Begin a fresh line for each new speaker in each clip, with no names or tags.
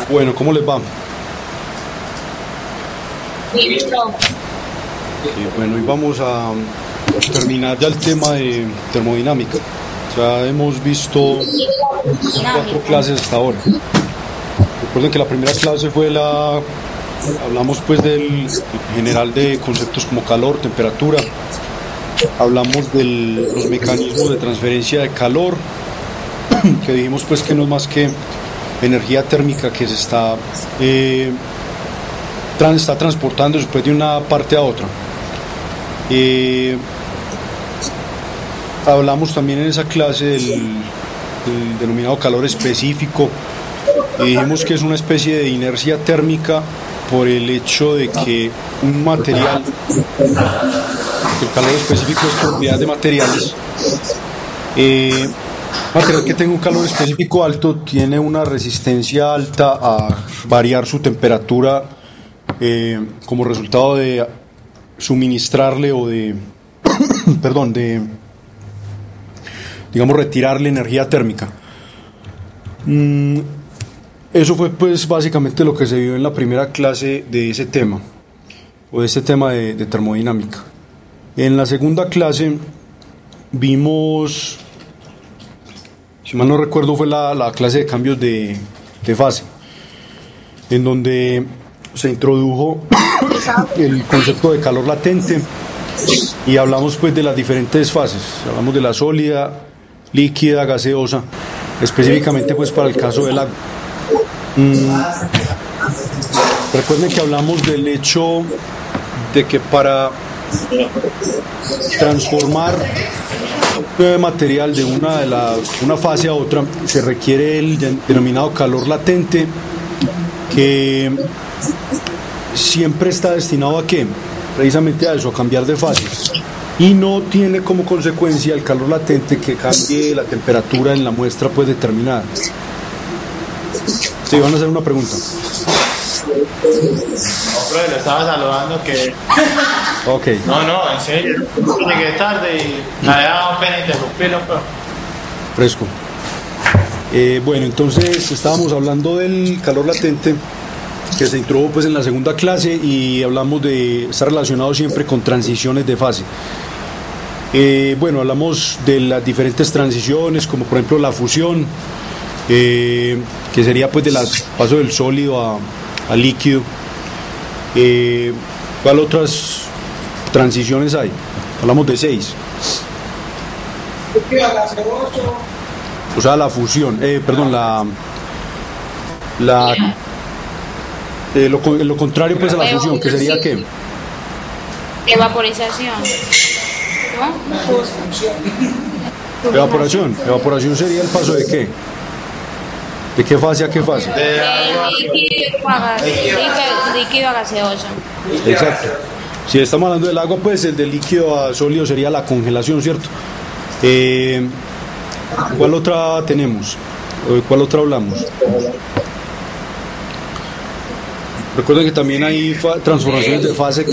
Bueno, ¿cómo les va?
Listo.
Bueno, y vamos a terminar ya el tema de termodinámica. Ya hemos visto 4 clases hasta ahora. Recuerden que la primera clase fue hablamos pues del general de conceptos como calor, temperatura. Hablamos de los mecanismos de transferencia de calor, que dijimos pues que no es más que energía térmica que se está transportando después de una parte a otra. Hablamos también en esa clase del denominado calor específico y dijimos que es una especie de inercia térmica por el hecho de que un material, el calor específico es propiedad de materiales, material que tenga un calor específico alto tiene una resistencia alta a variar su temperatura como resultado de suministrarle o de perdón, digamos retirarle energía térmica. Eso fue pues básicamente lo que se vio en la primera clase de ese tema o de este tema de termodinámica. En la segunda clase vimos, si mal no recuerdo, fue la clase de cambios de fase, en donde se introdujo el concepto de calor latente y hablamos pues de las diferentes fases. Hablamos de la sólida, líquida, gaseosa, específicamente pues para el caso del agua. Recuerden que hablamos del hecho de que para transformar material de una fase a otra se requiere el denominado calor latente, que siempre está destinado a ¿qué? Precisamente a eso, a cambiar de fases, y no tiene como consecuencia el calor latente que cambie la temperatura en la muestra pues determinada. Sí, van a hacer una pregunta.
Profe, lo estaba saludando que...
Ok.
No, en serio. Llegué tarde y la dejaba pena interrumpirlo, pero...
Fresco. Bueno, entonces estábamos hablando del calor latente que se introdujo pues en la segunda clase y hablamos de estar relacionado siempre con transiciones de fase. Bueno, hablamos de las diferentes transiciones, como por ejemplo la fusión, que sería pues paso del sólido a líquido. ¿Cuál otras transiciones hay? Hablamos de 6. O sea, la fusión, lo contrario pues a la fusión, que sería ¿qué?
Evaporización. ¿No?
Evaporación sería el paso de ¿qué? ¿De qué fase a qué fase?
Líquido a gaseoso.
Exacto. Si estamos hablando del agua, pues el de líquido a sólido sería la congelación, ¿cierto? ¿Cuál otra tenemos? ¿Cuál otra hablamos? Recuerden que también hay transformaciones de fase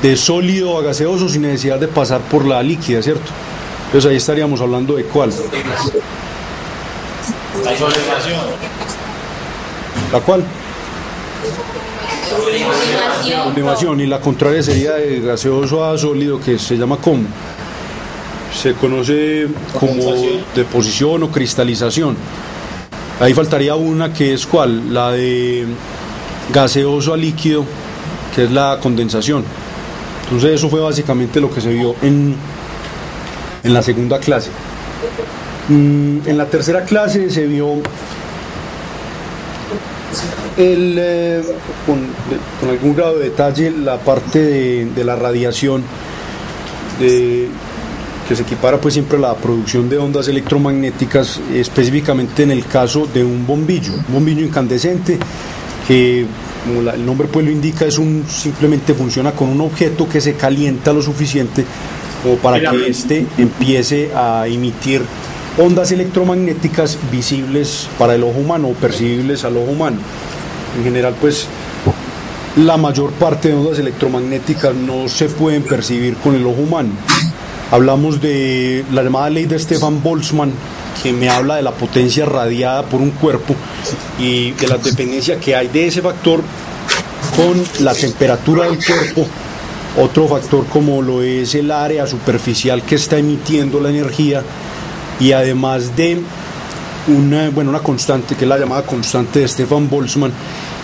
de sólido a gaseoso sin necesidad de pasar por la líquida, ¿cierto? Entonces ahí estaríamos hablando de ¿cuál?
La sublimación.
¿La cuál? Sublimación. Y la contraria sería de gaseoso a sólido, que se llama ¿cómo? Se conoce como deposición o cristalización. Ahí faltaría una, que es ¿cuál? La de gaseoso a líquido, que es la condensación. Entonces eso fue básicamente lo que se vio en la segunda clase. En la tercera clase se vio con algún grado de detalle la parte de la radiación, que se equipara pues siempre a la producción de ondas electromagnéticas, específicamente en el caso de un bombillo incandescente, que como el nombre pues lo indica, simplemente funciona con un objeto que se calienta lo suficiente como para que éste empiece a emitir ondas electromagnéticas visibles para el ojo humano o percibibles al ojo humano. En general pues la mayor parte de ondas electromagnéticas no se pueden percibir con el ojo humano, Hablamos de la llamada ley de Stefan Boltzmann, que me habla de la potencia radiada por un cuerpo y de la dependencia que hay de ese factor con la temperatura del cuerpo. Otro factor como lo es el área superficial que está emitiendo la energía, y además de una constante que es la llamada constante de Stefan Boltzmann,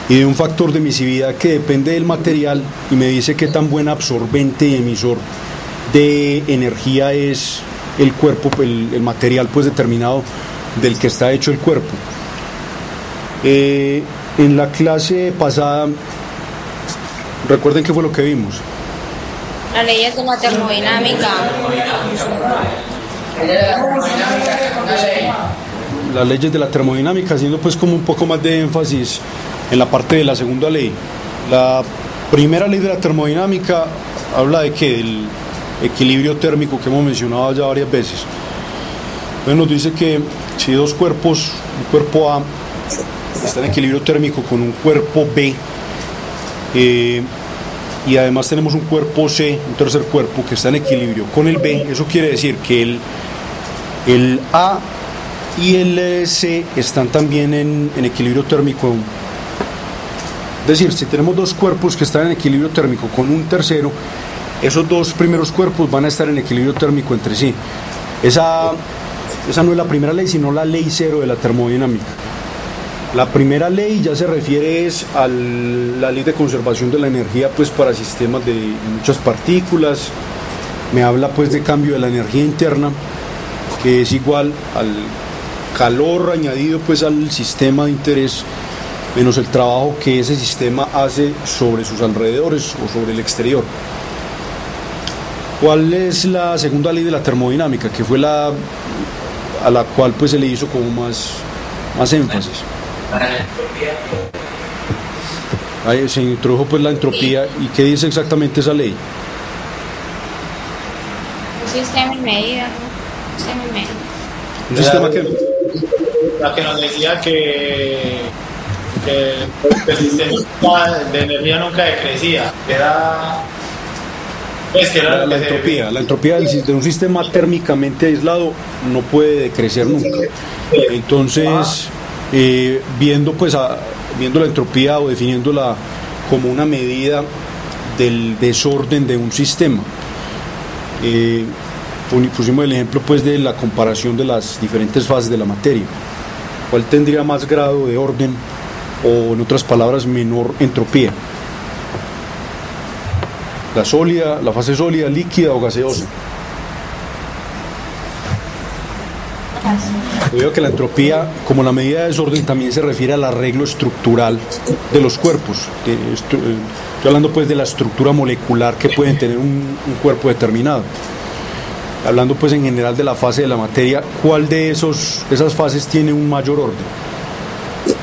y de un factor de emisividad que depende del material y me dice qué tan buen absorbente y emisor de energía es el cuerpo, el material pues determinado del que está hecho el cuerpo. En la clase pasada, recuerden qué fue lo que vimos.
Las leyes de la termodinámica.
Las leyes de la termodinámica, haciendo pues como un poco más de énfasis en la parte de la segunda ley. La primera ley de la termodinámica habla de que el equilibrio térmico que hemos mencionado ya varias veces. Entonces nos dice que si dos cuerpos, un cuerpo A está en equilibrio térmico con un cuerpo B, y además tenemos un cuerpo C, un tercer cuerpo que está en equilibrio con el B, eso quiere decir que el A y el C están también en equilibrio térmico. Es decir, si tenemos dos cuerpos que están en equilibrio térmico con un tercero, esos dos primeros cuerpos van a estar en equilibrio térmico entre sí. Esa no es la primera ley, sino la ley cero de la termodinámica. La primera ley ya se refiere a la ley de conservación de la energía pues para sistemas de muchas partículas. Me habla pues de cambio de la energía interna, que es igual al calor añadido pues al sistema de interés menos el trabajo que ese sistema hace sobre sus alrededores o sobre el exterior. ¿Cuál es la segunda ley de la termodinámica? Que fue a la cual pues se le hizo como más énfasis. Ahí se introdujo pues la entropía. ¿Y qué dice exactamente esa ley?
Un sistema en medida, ¿no? Un sistema en medida.
¿Un sistema que?
La que nos decía que el sistema de energía nunca decrecía, era
la entropía. La entropía de un sistema térmicamente aislado no puede decrecer nunca. Entonces, viendo la entropía o definiéndola como una medida del desorden de un sistema, pusimos el ejemplo pues de la comparación de las diferentes fases de la materia. ¿Cuál tendría más grado de orden o, en otras palabras, menor entropía? La fase sólida, líquida o gaseosa. Yo digo que la entropía, como la medida de desorden, también se refiere al arreglo estructural de los cuerpos. Estoy hablando pues de la estructura molecular que pueden tener un cuerpo determinado. Hablando pues en general de la fase de la materia, ¿cuál de esas fases tiene un mayor orden?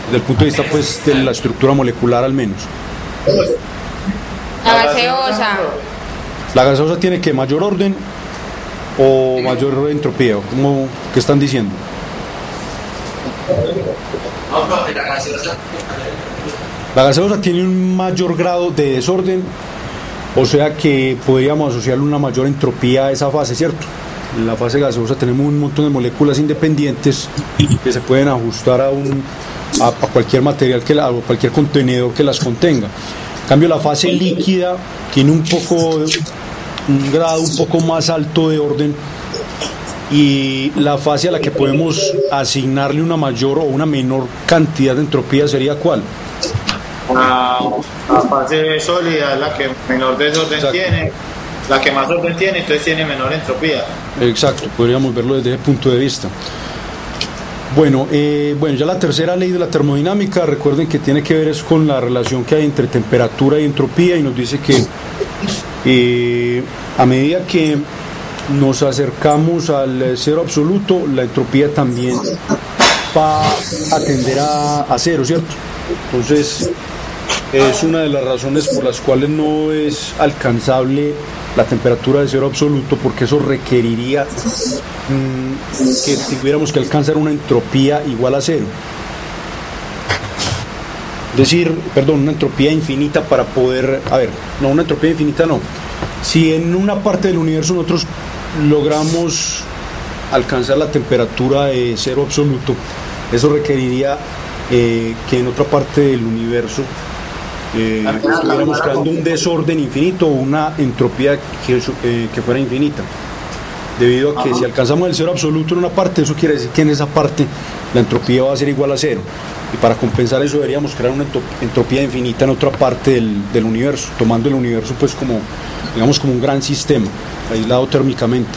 Desde el punto de vista pues de la estructura molecular al menos.
La gaseosa.
¿La gaseosa tiene que mayor orden o mayor entropía? ¿Qué están diciendo? La gaseosa tiene un mayor grado de desorden, o sea que podríamos asociarle una mayor entropía a esa fase, ¿cierto? En la fase gaseosa tenemos un montón de moléculas independientes que se pueden ajustar a cualquier material o cualquier contenedor que las contenga. En cambio, la fase líquida tiene un grado un poco más alto de orden, y la fase a la que podemos asignarle una mayor o una menor cantidad de entropía sería ¿cuál?
La fase sólida es la que menor desorden tiene, la que más orden tiene, entonces tiene menor entropía.
Exacto, podríamos verlo desde ese punto de vista. Bueno, ya la tercera ley de la termodinámica, recuerden que tiene que ver es con la relación que hay entre temperatura y entropía, y nos dice que a medida que nos acercamos al cero absoluto, la entropía también va a tender a cero, ¿cierto? Entonces, es una de las razones por las cuales no es alcanzable la temperatura de cero absoluto, porque eso requeriría que tuviéramos que alcanzar una entropía igual a cero. Una entropía infinita para poder... una entropía infinita no. Si en una parte del universo nosotros logramos alcanzar la temperatura de cero absoluto, eso requeriría que en otra parte del universo estuviéramos creando un desorden infinito o una entropía que fuera infinita. Debido a que si alcanzamos el cero absoluto en una parte, eso quiere decir que en esa parte la entropía va a ser igual a cero. Y para compensar eso deberíamos crear una entropía infinita en otra parte del universo, tomando el universo pues como, digamos, como un gran sistema, aislado térmicamente.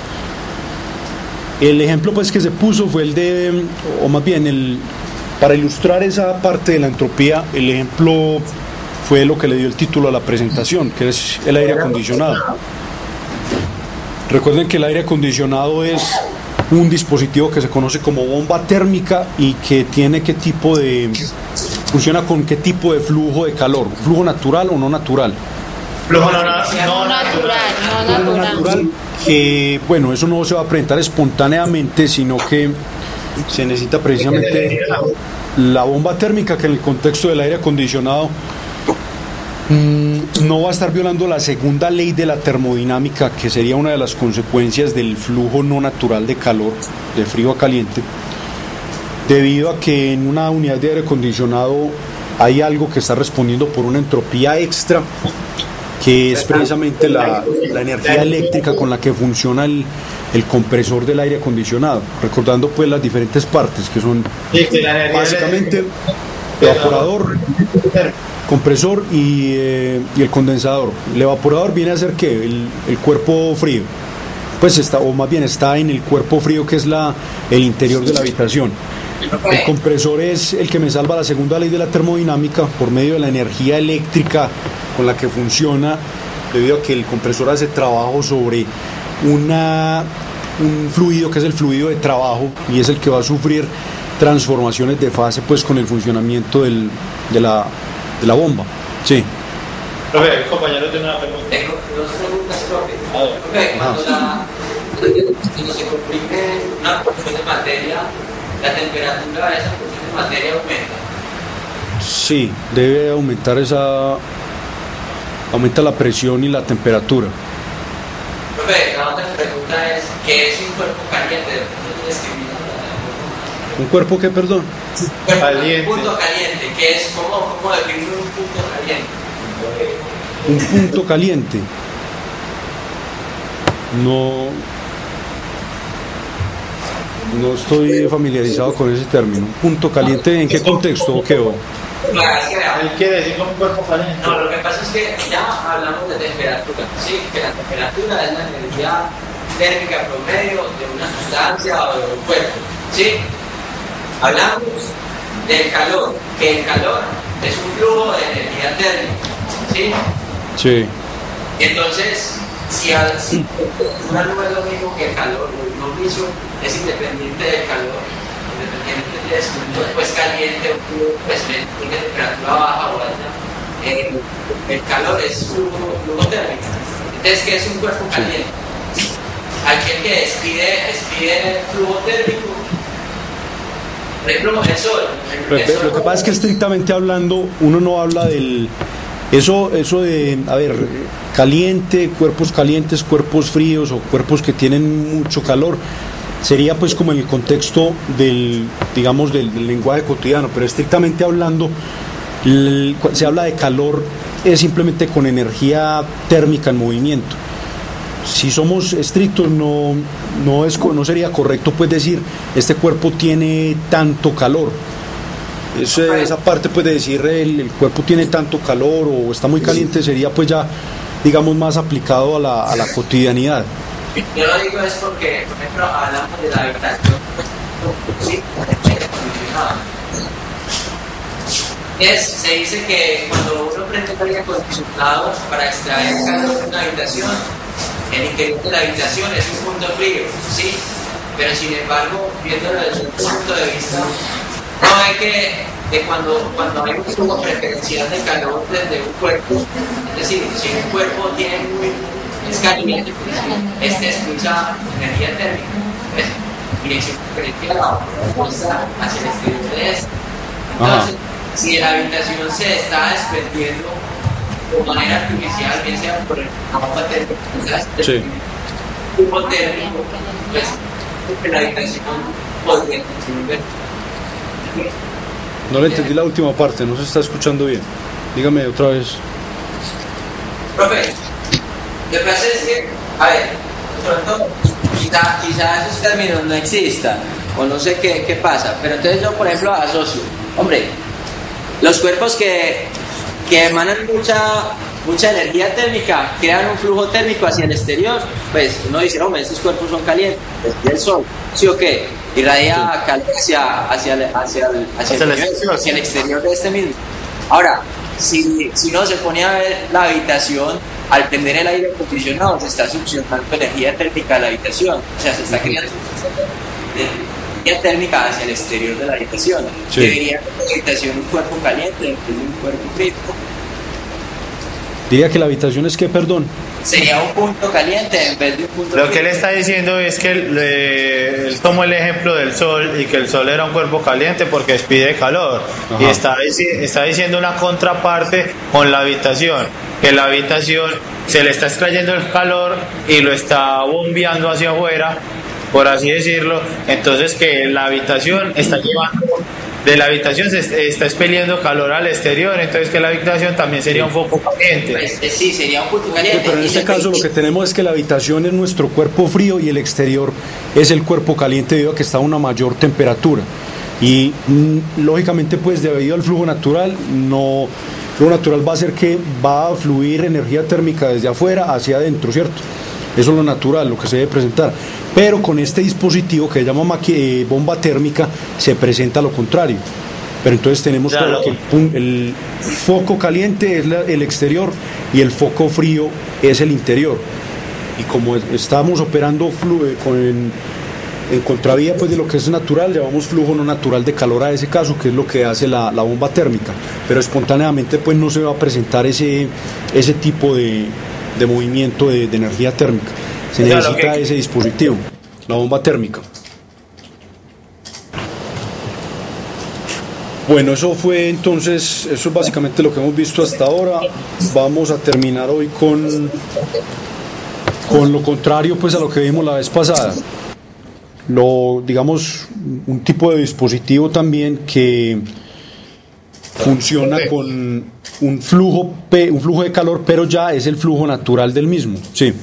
El ejemplo pues que se puso fue el de, o más bien, para ilustrar esa parte de la entropía, el ejemplo fue lo que le dio el título a la presentación, que es el aire acondicionado. Recuerden que el aire acondicionado es un dispositivo que se conoce como bomba térmica y que tiene funciona con qué tipo de flujo de calor, flujo natural o no natural.
Flujo no
natural, que bueno, eso no se va a presentar espontáneamente, sino que se necesita precisamente la bomba térmica, que en el contexto del aire acondicionado no va a estar violando la segunda ley de la termodinámica, que sería una de las consecuencias del flujo no natural de calor, de frío a caliente, debido a que en una unidad de aire acondicionado hay algo que está respondiendo por una entropía extra, que es precisamente la energía eléctrica con la que funciona el compresor del aire acondicionado, recordando pues las diferentes partes que son básicamente evaporador, compresor y el condensador. El evaporador viene a ser ¿qué? El cuerpo frío, pues o más bien está en el cuerpo frío, que es el interior de la habitación. El compresor es el que me salva la segunda ley de la termodinámica por medio de la energía eléctrica con la que funciona, debido a que el compresor hace trabajo sobre un fluido que es el fluido de trabajo, y es el que va a sufrir transformaciones de fase pues con el funcionamiento de la bomba. Sí.
Profe, el compañero tiene una pregunta.
Tengo dos preguntas, profe. Cuando se comprime una porción de materia, la temperatura de esa porción de materia aumenta.
Sí, debe aumentar aumenta la presión y la temperatura.
Profe, la otra pregunta es, ¿qué es un cuerpo caliente?
¿Un cuerpo qué, perdón?
Caliente.
Un punto caliente, ¿qué es? ¿Cómo definir un punto caliente?
Un punto caliente. No estoy familiarizado con ese término. ¿Un punto caliente en qué contexto o qué?
Él quiere decir como un cuerpo caliente.
No, lo que pasa es que ya hablamos de temperatura, ¿sí? Que la temperatura es la energía térmica promedio de una sustancia o de un cuerpo, ¿sí? Hablamos del calor, que el calor es un flujo de energía térmica, ¿sí?
Sí.
Entonces, si una nube es lo mismo que el calor, lo mismo es independiente del calor, independiente de si pues caliente o frío, pues tiene temperatura baja o alta, el calor es flujo térmico. Entonces, ¿qué es un cuerpo caliente? Aquel que despide flujo térmico. Por ejemplo, el sol.
Lo que pasa es que estrictamente hablando, uno no habla del... Eso de, a ver, caliente, cuerpos calientes, cuerpos fríos o cuerpos que tienen mucho calor, sería pues como en el contexto digamos, del lenguaje cotidiano, pero estrictamente hablando, se habla de calor es simplemente con energía térmica en movimiento. Si somos estrictos, no sería correcto pues decir este cuerpo tiene tanto calor. Esa parte pues de decir el cuerpo tiene tanto calor o está muy caliente sería pues ya, digamos, más aplicado a la cotidianidad.
Yo lo digo es porque, por ejemplo, hablamos de la habitación, ¿sí? Se dice que cuando uno prende el aire acondicionado para extraer calor de una habitación, el interior de la habitación es un punto frío, ¿sí? Pero sin embargo, viéndolo desde un punto de vista, no hay que cuando hay una preferencial de calor desde un cuerpo, es decir, si un cuerpo es caliente, pues expulsa energía térmica, ¿ves? Dirección preferencial a la propuesta hacia el exterior de este. Entonces, si la habitación se está desprendiendo de manera artificial, bien sea por el agua térmica,
sí.
flujo térmico, pues que la habitación podría consumir.
No le entendí la última parte, no se está escuchando bien. Dígame otra vez.
Profe, lo que pasa es que, a ver, de pronto, quizá esos términos no existan, o no sé qué pasa, pero entonces yo, por ejemplo, asocio, hombre, los cuerpos que emanan mucha energía térmica, crean un flujo térmico hacia el exterior, pues uno dice, hombre, estos cuerpos son calientes, y el sol, ¿sí o qué? Irradia calor hacia el exterior de este mismo. Ahora, si uno se pone a ver la habitación, al prender el aire acondicionado se está succionando energía térmica de la habitación, o sea, se está creando energía térmica hacia el exterior de la habitación.
Sí.
Debería ser la habitación un cuerpo caliente en vez de un cuerpo frío.
Diga que la habitación es que, perdón.
Sería un punto caliente en vez de un punto frío.
Lo que él está diciendo es que él tomó el ejemplo del sol y que el sol era un cuerpo caliente porque despide calor.
Ajá.
Y está diciendo una contraparte con la habitación, que la habitación se le está extrayendo el calor y lo está bombeando hacia afuera, por así decirlo. Entonces que la habitación está llevando, de la habitación se está expeliendo calor al exterior, entonces que la habitación también sería un foco caliente.
Pues, sí, sería un punto caliente.
Pero en este caso lo que tenemos es que la habitación es nuestro cuerpo frío y el exterior es el cuerpo caliente debido a que está a una mayor temperatura. Y lógicamente pues debido al flujo natural, el flujo natural va a ser que va a fluir energía térmica desde afuera hacia adentro, ¿cierto? Eso es lo natural, lo que se debe presentar. Pero con este dispositivo que se llama bomba térmica se presenta lo contrario. Pero entonces tenemos claro que el foco caliente es el exterior y el foco frío es el interior. Y como estamos operando en contravía pues de lo que es natural, llamamos flujo no natural de calor a ese caso, que es lo que hace la bomba térmica. Pero espontáneamente pues no se va a presentar ese tipo de movimiento de energía térmica. Se necesita ese dispositivo, la bomba térmica. Bueno, eso es básicamente lo que hemos visto hasta ahora. Vamos a terminar hoy con lo contrario pues a lo que vimos la vez pasada. Digamos, un tipo de dispositivo también que funciona con un flujo de calor, pero ya es el flujo natural del mismo. Sí.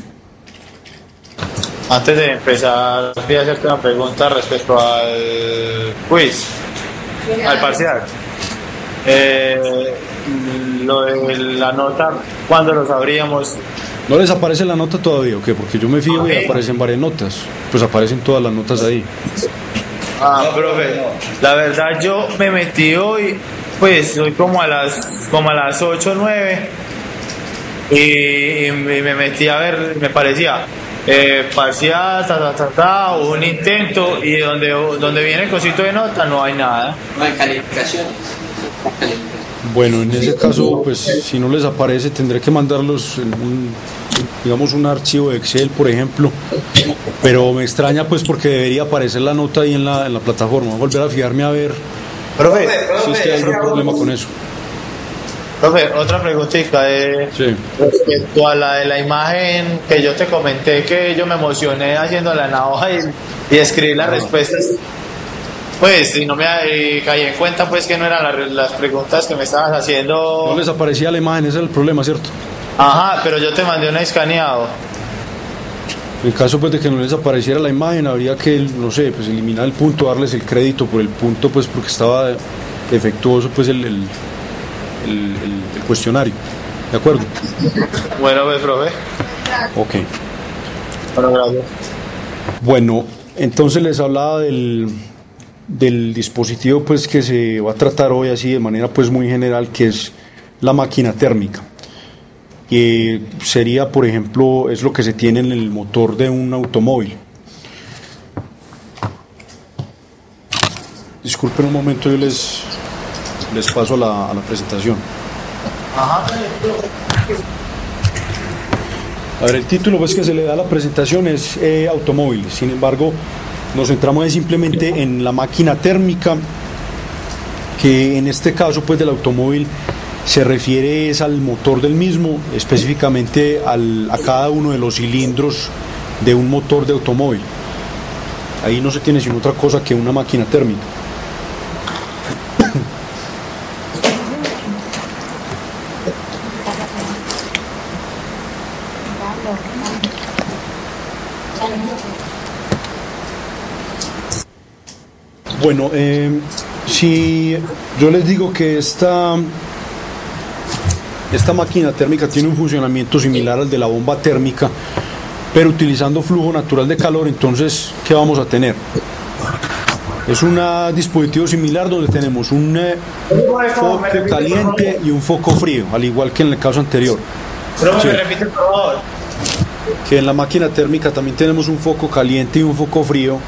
Antes de empezar, quería hacerte una pregunta respecto al quiz, al parcial. Lo de la nota, ¿cuándo lo sabríamos?
¿No les aparece la nota todavía o qué? Porque yo me fijo y aparecen varias notas. Pues aparecen todas las notas ahí.
Profe, la verdad yo me metí hoy, pues hoy como a las 8 o 9 y me metí a ver, me parecía parcial, un intento, y donde viene el cosito de nota no hay nada.
No hay calificaciones.
Bueno, en ese caso, pues si no les aparece, tendré que mandarlos en un archivo de Excel, por ejemplo. Pero me extraña, pues, porque debería aparecer la nota ahí en la plataforma. Voy a volver a fijarme a ver si es que hay algún problema con eso.
Profe, otra preguntita
Sí.
respecto a la de la imagen que yo te comenté, que yo me emocioné haciéndola en la hoja y escribí las respuestas. Pues, si no me caí en cuenta, pues, que no eran las preguntas que me estabas haciendo.
No les aparecía la imagen, ese es el problema, ¿cierto?
Ajá, pero yo te mandé un escaneado.
En caso pues de que no les apareciera la imagen, habría que, no sé, pues eliminar el punto, darles el crédito por el punto, pues porque estaba defectuoso pues el cuestionario. ¿De acuerdo?
Bueno, pues, profe.
Ok.
Bueno, gracias.
Bueno, entonces les hablaba del dispositivo pues que se va a tratar hoy así de manera pues muy general, que es la máquina térmica. Y sería, por ejemplo, es lo que se tiene en el motor de un automóvil. Disculpen un momento, yo les paso a la presentación.
Ajá.
A ver, el título pues que se le da a la presentación es automóviles. Sin embargo, nos centramos simplemente en la máquina térmica, que en este caso pues del automóvil se refiere es al motor del mismo, específicamente a cada uno de los cilindros de un motor de automóvil. Ahí no se tiene sino otra cosa que una máquina térmica. Bueno, si yo les digo que esta máquina térmica tiene un funcionamiento similar al de la bomba térmica, pero utilizando flujo natural de calor, entonces, ¿qué vamos a tener? Es un dispositivo similar donde tenemos un foco caliente y un foco frío, al igual que en el caso anterior.
Profe,
Sí.
me repite, por favor.
Que en la máquina térmica también tenemos un foco caliente y un foco frío,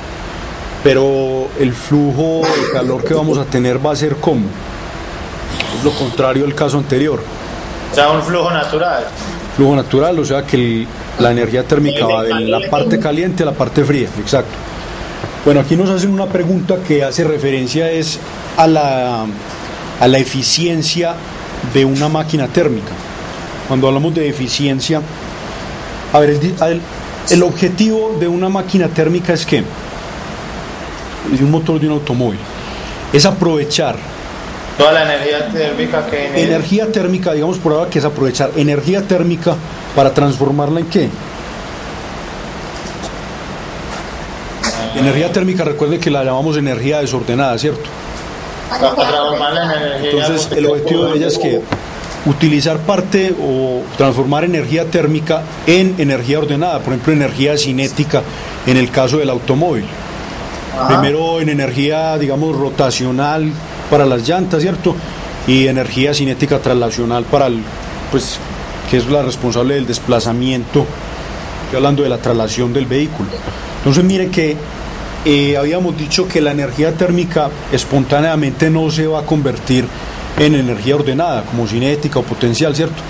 pero el flujo de calor que vamos a tener va a ser como es lo contrario al caso anterior.
O sea, un flujo natural.
Flujo natural, o sea que la energía térmica va de la parte caliente a la parte fría, exacto. Bueno, aquí nos hacen una pregunta que hace referencia es a la eficiencia de una máquina térmica. Cuando hablamos de eficiencia, a ver, el objetivo de una máquina térmica es que de un motor de un automóvil es aprovechar
Toda la energía térmica que en él.
energía térmica, digamos por ahora que es aprovechar energía térmica para transformarla en qué. Energía térmica, recuerde que la llamamos energía desordenada, ¿cierto?
Para transformarla en energía.
Entonces el objetivo de ella es que utilizar parte o transformar energía térmica en energía ordenada, por ejemplo energía cinética en el caso del automóvil. Primero en energía, digamos, rotacional para las llantas, ¿cierto? Y energía cinética traslacional para pues, que es la responsable del desplazamiento, estoy hablando de la traslación del vehículo. Entonces mire que habíamos dicho que la energía térmica espontáneamente no se va a convertir en energía ordenada, como cinética o potencial, ¿cierto?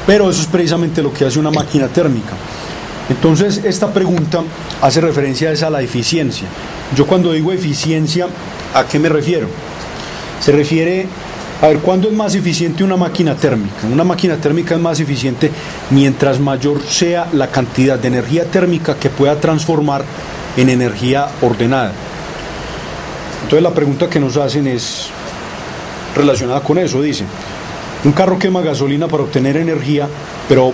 Pero eso es precisamente lo que hace una máquina térmica. Entonces, esta pregunta hace referencia a la eficiencia. Yo cuando digo eficiencia, ¿a qué me refiero? Se refiere a ver cuándo es más eficiente una máquina térmica. Una máquina térmica es más eficiente mientras mayor sea la cantidad de energía térmica que pueda transformar en energía ordenada. Entonces, la pregunta que nos hacen es relacionada con eso. Dice, un carro quema gasolina para obtener energía, pero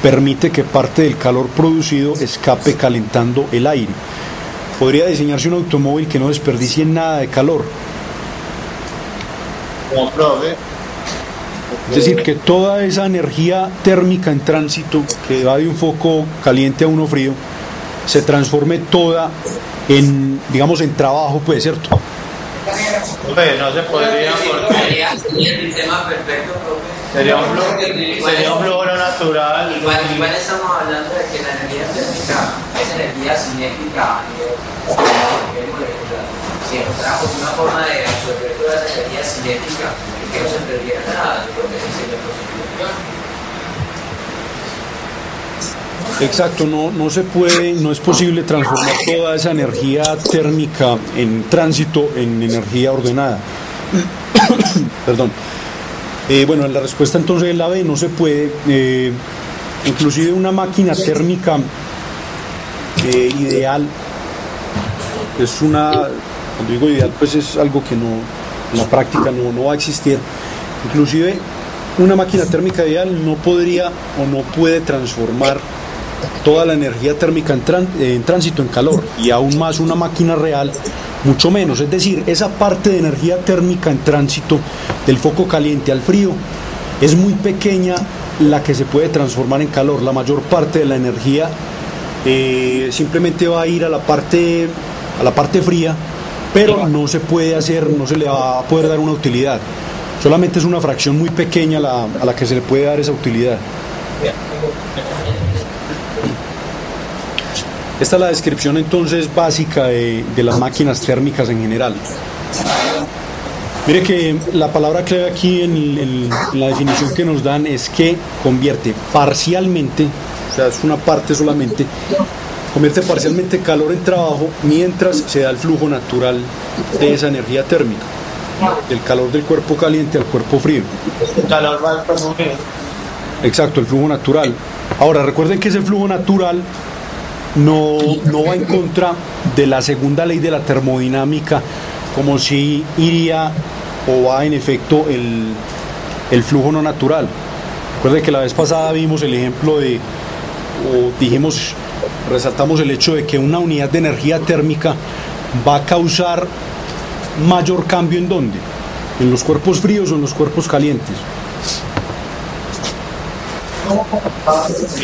permite que parte del calor producido escape calentando el aire. Podría diseñarse un automóvil que no desperdicie nada de calor.
Como profe.
Es decir, que toda esa energía térmica en tránsito, que va de un foco caliente a uno frío, se transforme toda en, digamos, en trabajo, pues, ¿cierto?
Profe, no se podría porque
Sería el sistema perfecto, profe.
sería un flujo natural.
Igual estamos hablando de que la energía térmica es energía cinética a nivel molecular. Si encontramos una forma de absorber toda esa energía cinética y que no se perdiera nada, yo creo que sí sería posible.
Exacto, no se puede, no es posible transformar toda esa energía térmica en tránsito en energía ordenada. Perdón. Bueno, la respuesta entonces es la B, no se puede. Inclusive una máquina térmica ideal es cuando digo ideal, pues es algo que no, en la práctica no va a existir. Inclusive una máquina térmica ideal no podría o no puede transformar toda la energía térmica en tránsito en calor, y aún más una máquina real mucho menos. Es decir, esa parte de energía térmica en tránsito del foco caliente al frío es muy pequeña la que se puede transformar en calor. La mayor parte de la energía simplemente va a ir a la parte fría, pero no se puede hacer, no se le va a poder dar una utilidad. Solamente es una fracción muy pequeña a la que se le puede dar esa utilidad. Esta es la descripción entonces básica de las máquinas térmicas en general. Mire que la palabra clave aquí en la definición que nos dan es que convierte parcialmente, o sea, es una parte solamente, convierte parcialmente calor en trabajo mientras se da el flujo natural de esa energía térmica, del calor del cuerpo caliente al cuerpo frío.
Calor va al cuerpo frío.
Exacto, el flujo natural. Ahora, recuerden que ese flujo natural no va en contra de la segunda ley de la termodinámica, como si iría o va en efecto el flujo no natural. Recuerde que la vez pasada vimos el ejemplo resaltamos el hecho de que una unidad de energía térmica va a causar mayor cambio ¿en dónde? ¿En los cuerpos fríos o en los cuerpos calientes?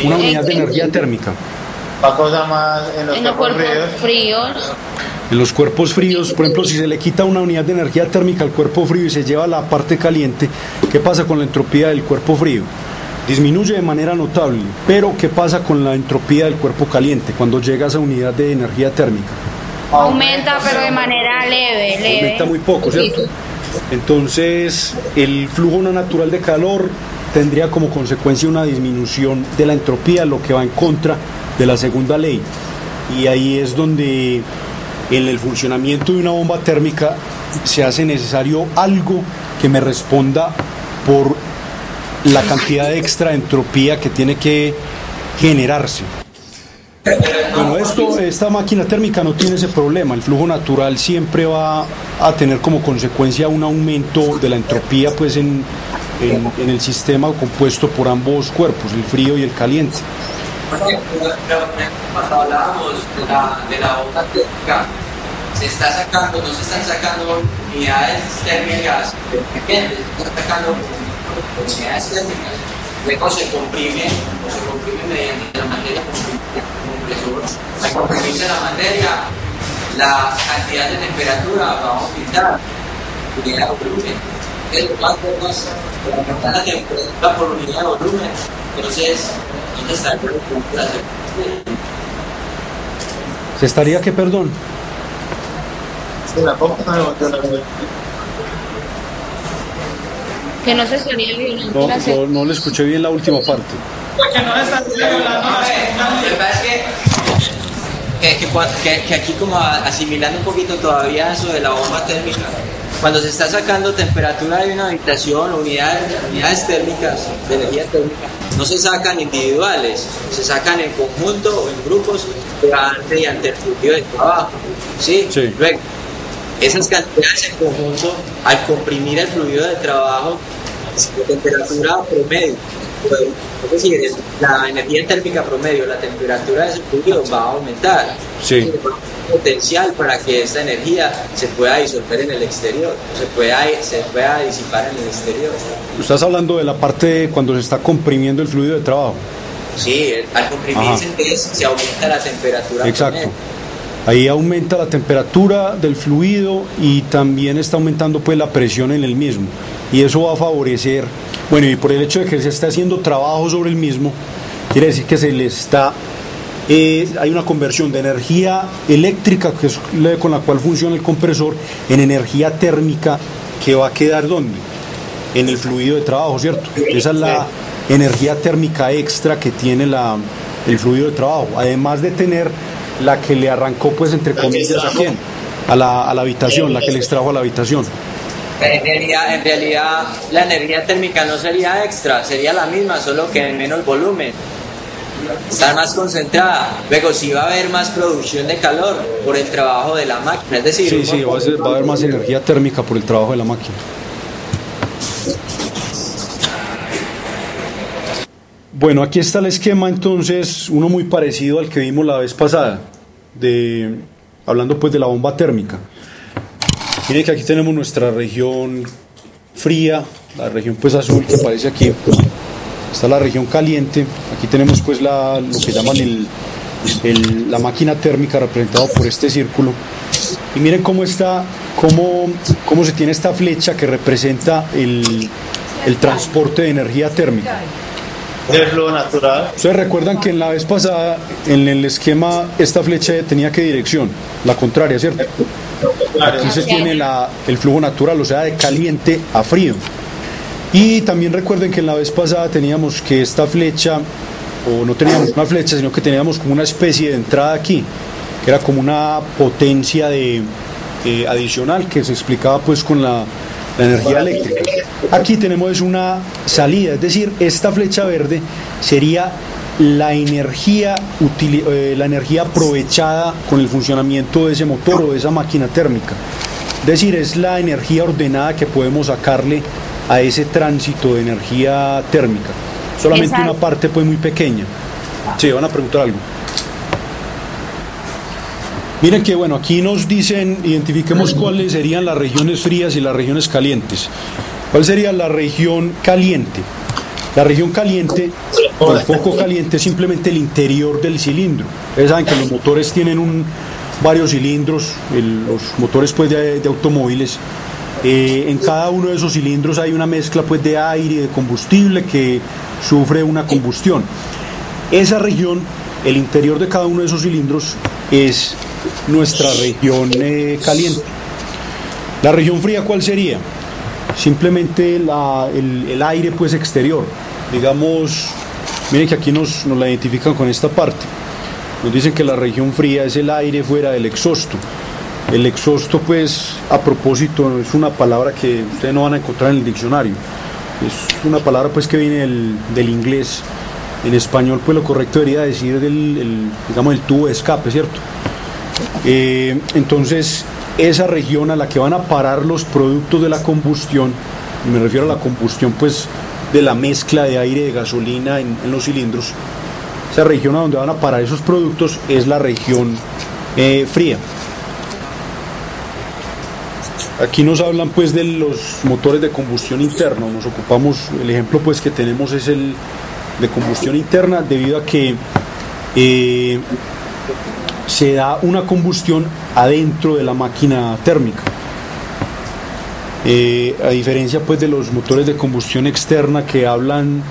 Una unidad de energía térmica.
Va a causar más en los
En los
cuerpos
cuerpos
fríos.
fríos.
En los cuerpos fríos, por ejemplo, si se le quita una unidad de energía térmica al cuerpo frío y se lleva a la parte caliente, ¿qué pasa con la entropía del cuerpo frío? Disminuye de manera notable, pero ¿qué pasa con la entropía del cuerpo caliente cuando llega a esa unidad de energía térmica?
Aumenta, pero de manera leve.
Aumenta muy poco, ¿cierto? Entonces, el flujo no natural de calor tendría como consecuencia una disminución de la entropía, lo que va en contra de la segunda ley. Y ahí es donde en el funcionamiento de una bomba térmica se hace necesario algo que me responda por la cantidad extra de entropía que tiene que generarse. Bueno, esta máquina térmica no tiene ese problema. El flujo natural siempre va a tener como consecuencia un aumento de la entropía pues en el sistema compuesto por ambos cuerpos, el frío y el caliente.
Cuando hablábamos de la bomba térmica, no se están sacando unidades térmicas pequeñas, se están sacando unidades térmicas. Luego se comprime mediante la materia compresor. Al comprimirse la materia, la cantidad de temperatura va a aumentar, unidad de volumen. Entonces, aumentar la temperatura por unidad de volumen. Entonces, ¿dónde está el problema?
¿Se estaría qué, perdón?
Que no se estaría violando la
No le escuché bien la última parte.
Porque no están violando la
Lo que pasa es que aquí como asimilando un poquito todavía eso de la bomba térmica, cuando se está sacando temperatura de una habitación, unidades térmicas, de energía térmica, no se sacan individuales, se sacan en conjunto o en grupos mediante el fluido de trabajo. ¿Sí?
Sí.
Luego, esas cantidades en conjunto, al comprimir el fluido de trabajo, la temperatura promedio, es decir, la energía térmica promedio, la temperatura de ese fluido va a aumentar.
Sí.
Potencial para que esta energía se pueda disolver en el exterior, se pueda disipar en el exterior.
Estás hablando de la parte cuando se está comprimiendo el fluido de trabajo.
Sí, al comprimirse entonces se aumenta la temperatura.
Exacto.
promedio.
Ahí aumenta la temperatura del fluido y también está aumentando pues la presión en el mismo. Y eso va a favorecer, bueno, y por el hecho de que se está haciendo trabajo sobre el mismo, quiere decir que se le está, hay una conversión de energía eléctrica, que es con la cual funciona el compresor, en energía térmica que va a quedar ¿dónde? En el fluido de trabajo, ¿cierto? Esa es la energía térmica extra que tiene el fluido de trabajo, además de tener la que le arrancó, pues, entre comillas, ¿a quién? A la habitación, la que le extrajo a la habitación.
Pero en realidad la energía térmica no sería extra, sería la misma, solo que en menos volumen. Está más concentrada. Luego sí va a haber más producción de calor por el trabajo de la máquina. Es decir,
Sí, va a haber más energía térmica por el trabajo de la máquina. Bueno, aquí está el esquema entonces, uno muy parecido al que vimos la vez pasada, hablando pues de la bomba térmica. Miren que aquí tenemos nuestra región fría, la región pues azul que aparece aquí. Está la región caliente, aquí tenemos pues lo que llaman la máquina térmica representada por este círculo. Y miren cómo se tiene esta flecha que representa el transporte de energía térmica.
Del flujo natural.
Ustedes recuerdan que en la vez pasada, en el esquema, esta flecha tenía qué dirección, la contraria, ¿cierto? Aquí se tiene el flujo natural, o sea, de caliente a frío. Y también recuerden que en la vez pasada teníamos que esta flecha, o no teníamos una flecha, sino que teníamos como una especie de entrada aquí, que era como una potencia adicional que se explicaba pues con la energía eléctrica. Aquí tenemos una salida, es decir, esta flecha verde sería la energía aprovechada con el funcionamiento de ese motor o de esa máquina térmica. Es decir, es la energía ordenada que podemos sacarle a ese tránsito de energía térmica. Solamente
Exacto.
una parte pues muy pequeña. Sí, van a preguntar algo. Miren que bueno, aquí nos dicen, identifiquemos cuáles serían las regiones frías y las regiones calientes. ¿Cuál sería la región caliente? La región caliente, o el foco caliente, es simplemente el interior del cilindro. Ustedes saben que los motores tienen varios cilindros, los motores pues de automóviles. En cada uno de esos cilindros hay una mezcla pues de aire y de combustible que sufre una combustión. Esa región, el interior de cada uno de esos cilindros, es nuestra región caliente. La región fría, ¿cuál sería? Simplemente el aire pues exterior. Digamos, miren que aquí nos la identifican con esta parte. Nos dicen que la región fría es el aire fuera del exhausto. El exhausto, pues, a propósito, es una palabra que ustedes no van a encontrar en el diccionario. Es una palabra pues que viene del inglés. En español pues lo correcto debería decir digamos el tubo de escape, ¿cierto? Entonces esa región a la que van a parar los productos de la combustión, y me refiero a la combustión pues de la mezcla de aire y de gasolina en los cilindros, esa región a donde van a parar esos productos es la región fría. Aquí nos hablan pues de los motores de combustión interna. Nos ocupamos, el ejemplo pues que tenemos es el de combustión interna, debido a que se da una combustión adentro de la máquina térmica, a diferencia pues de los motores de combustión externa, que hablan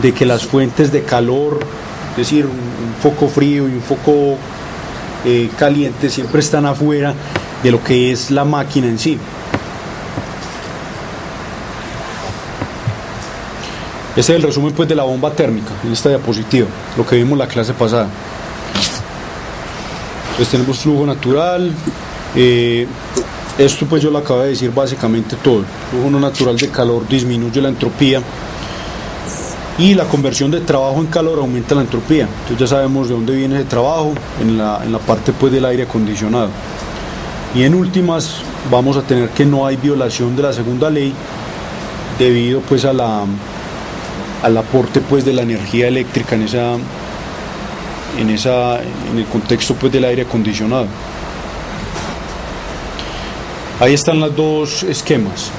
de que las fuentes de calor, es decir, un foco frío y un foco caliente, siempre están afuera de lo que es la máquina en sí. Este es el resumen pues de la bomba térmica en esta diapositiva, lo que vimos la clase pasada. Pues tenemos flujo natural, esto pues yo lo acabo de decir básicamente todo. El flujo no natural de calor disminuye la entropía y la conversión de trabajo en calor aumenta la entropía. Entonces ya sabemos de dónde viene ese trabajo, en la parte pues del aire acondicionado. Y en últimas vamos a tener que no hay violación de la segunda ley debido pues al aporte pues de la energía eléctrica en el contexto pues del aire acondicionado. Ahí están los dos esquemas.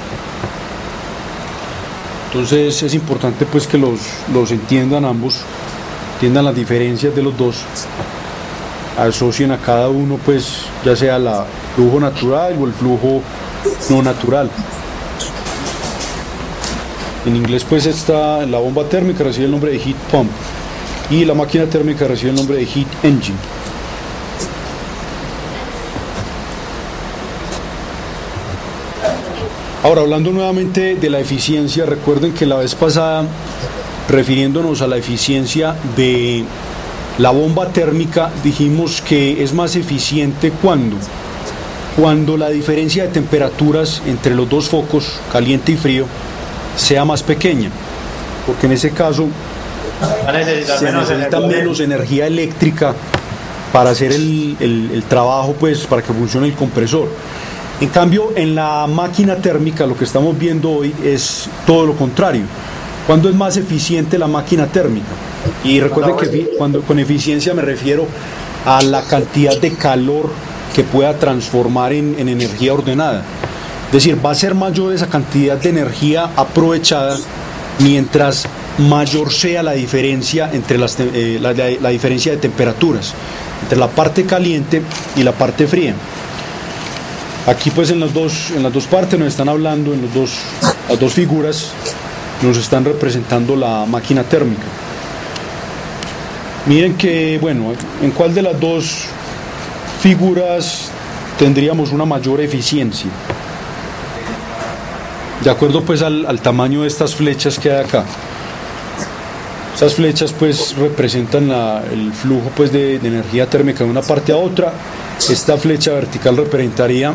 Entonces es importante pues que los entiendan ambos, entiendan las diferencias de los dos, asocien a cada uno pues ya sea el flujo natural o el flujo no natural. En inglés pues está la bomba térmica, recibe el nombre de heat pump, y la máquina térmica recibe el nombre de heat engine. Ahora, hablando nuevamente de la eficiencia, recuerden que la vez pasada, refiriéndonos a la eficiencia de la bomba térmica, dijimos que es más eficiente cuando la diferencia de temperaturas entre los dos focos, caliente y frío, sea más pequeña, porque en ese caso se necesita menos energía eléctrica para hacer el trabajo, pues para que funcione el compresor. En cambio, en la máquina térmica lo que estamos viendo hoy es todo lo contrario. ¿Cuándo es más eficiente la máquina térmica? Y recuerden que con eficiencia me refiero a la cantidad de calor que pueda transformar en energía ordenada. Es decir, va a ser mayor esa cantidad de energía aprovechada mientras mayor sea la diferencia entre la diferencia de temperaturas entre la parte caliente y la parte fría. Aquí pues en las dos partes nos están hablando, las dos figuras nos están representando la máquina térmica. Miren que, bueno, en cuál de las dos figuras tendríamos una mayor eficiencia, de acuerdo pues al tamaño de estas flechas que hay acá. Estas flechas pues representan el flujo pues de energía térmica de una parte a otra. Esta flecha vertical representaría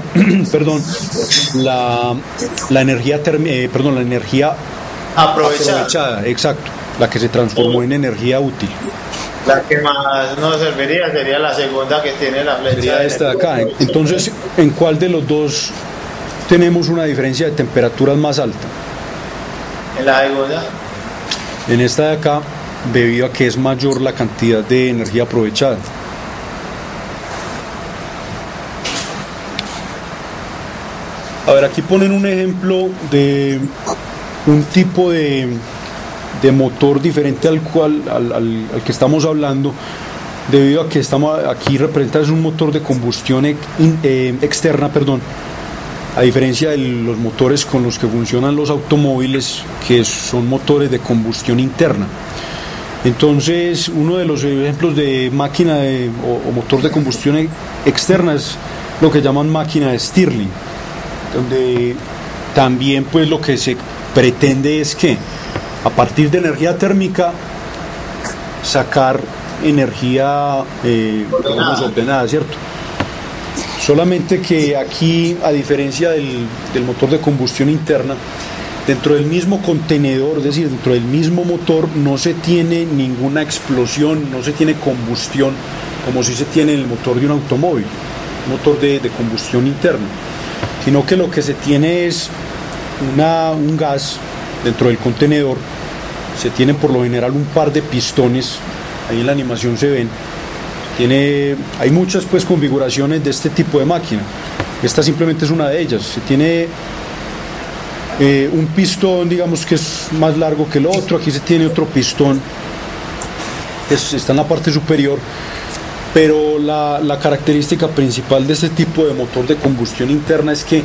la energía la energía aprovechada, exacto, la que se transformó en energía útil.
La que más nos serviría sería la segunda que tiene la flecha.
Sería esta de acá. Entonces, ¿en cuál de los dos tenemos una diferencia de temperaturas más alta?
En la segunda.
En esta de acá, debido a que es mayor la cantidad de energía aprovechada. A ver, aquí ponen un ejemplo de un tipo de motor diferente al que estamos hablando, debido a que estamos aquí representado es un motor de combustión externa, perdón, a diferencia de los motores con los que funcionan los automóviles, que son motores de combustión interna. Entonces, uno de los ejemplos de máquina o motor de combustión externa es lo que llaman máquina de Stirling, donde también pues lo que se pretende es que a partir de energía térmica sacar energía ordenada, ¿cierto? Solamente que aquí, a diferencia del motor de combustión interna, dentro del mismo contenedor, es decir, dentro del mismo motor, no se tiene ninguna explosión, no se tiene combustión como si se tiene en el motor de un automóvil, un motor de combustión interna, sino que lo que se tiene es un gas dentro del contenedor. Se tienen por lo general un par de pistones, ahí en la animación se ven. Hay muchas pues configuraciones de este tipo de máquina. Esta simplemente es una de ellas. Se tiene un pistón, digamos, que es más largo que el otro. Aquí se tiene otro pistón que está en la parte superior, pero la característica principal de este tipo de motor de combustión interna es que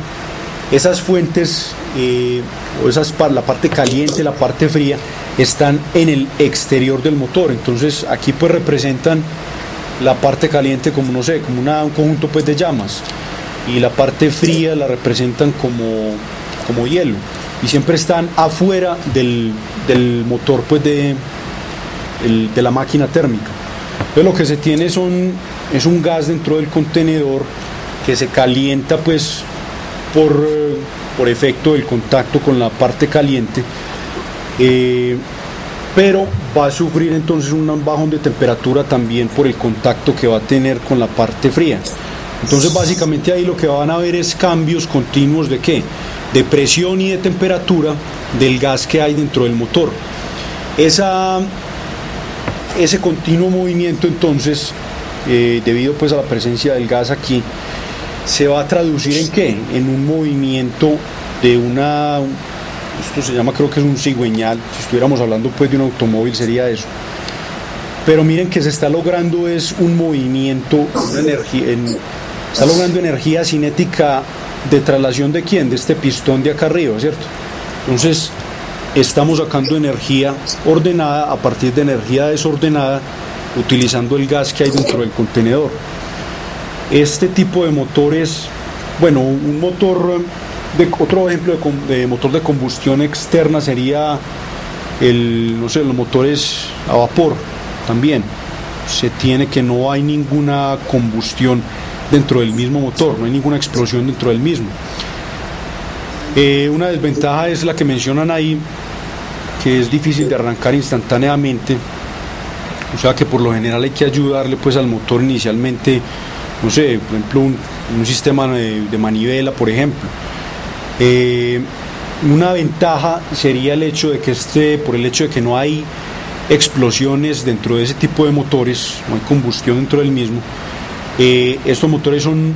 esas fuentes la parte caliente, la parte fría, están en el exterior del motor. Entonces aquí pues representan la parte caliente como, no sé, como un conjunto pues de llamas, y la parte fría la representan como hielo, y siempre están afuera del motor pues de la máquina térmica. Entonces lo que se tiene es un gas dentro del contenedor que se calienta pues por efecto del contacto con la parte caliente, pero va a sufrir entonces un bajón de temperatura también por el contacto que va a tener con la parte fría. Entonces básicamente ahí lo que van a ver es cambios continuos de ¿qué? De presión y de temperatura del gas que hay dentro del motor. Ese continuo movimiento entonces, debido pues a la presencia del gas aquí, se va a traducir en ¿qué? En un movimiento de esto se llama, creo que es un cigüeñal. Si estuviéramos hablando pues de un automóvil sería eso. Pero miren que se está logrando es un movimiento, está logrando energía cinética de traslación de ¿quién? De este pistón de acá arriba, ¿cierto? Entonces estamos sacando energía ordenada a partir de energía desordenada, utilizando el gas que hay dentro del contenedor. Este tipo de motores, bueno, otro ejemplo de motor de combustión externa sería los motores a vapor. También se tiene que no hay ninguna combustión dentro del mismo motor, no hay ninguna explosión dentro del mismo. Una desventaja es la que mencionan ahí, que es difícil de arrancar instantáneamente, o sea que por lo general hay que ayudarle pues al motor inicialmente, no sé, por ejemplo un sistema de manivela, por ejemplo. Una ventaja sería el hecho de que por el hecho de que no hay explosiones dentro de ese tipo de motores, no hay combustión dentro del mismo, estos motores son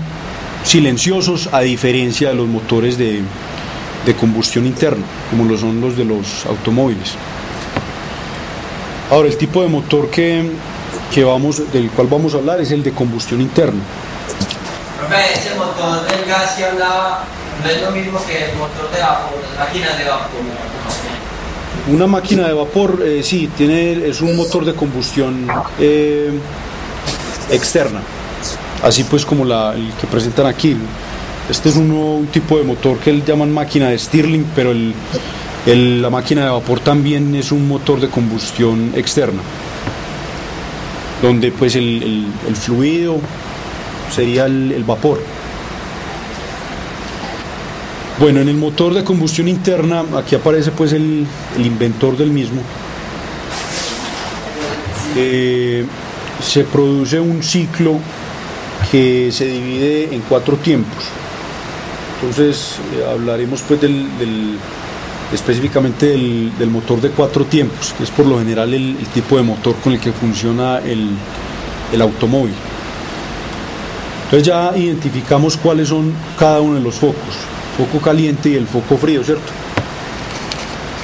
silenciosos a diferencia de los motores de combustión interna, como lo son los de los automóviles. Ahora, el tipo de motor del cual vamos a hablar es el de combustión interna.
Profe, ese motor del gas que hablaba no es lo mismo que el motor de vapor, las máquinas de vapor.
Una máquina de vapor, sí, es un motor de combustión externa, así pues como el que presentan aquí. Este es un tipo de motor que llaman máquina de Stirling, pero la máquina de vapor también es un motor de combustión externa, donde pues el fluido sería el vapor. Bueno, en el motor de combustión interna, aquí aparece pues el inventor del mismo. se produce un ciclo que se divide en 4 tiempos. Entonces hablaremos pues específicamente del motor de 4 tiempos, que es por lo general el tipo de motor con el que funciona el automóvil. Entonces ya identificamos cuáles son cada uno de los focos: foco caliente y el foco frío, ¿cierto?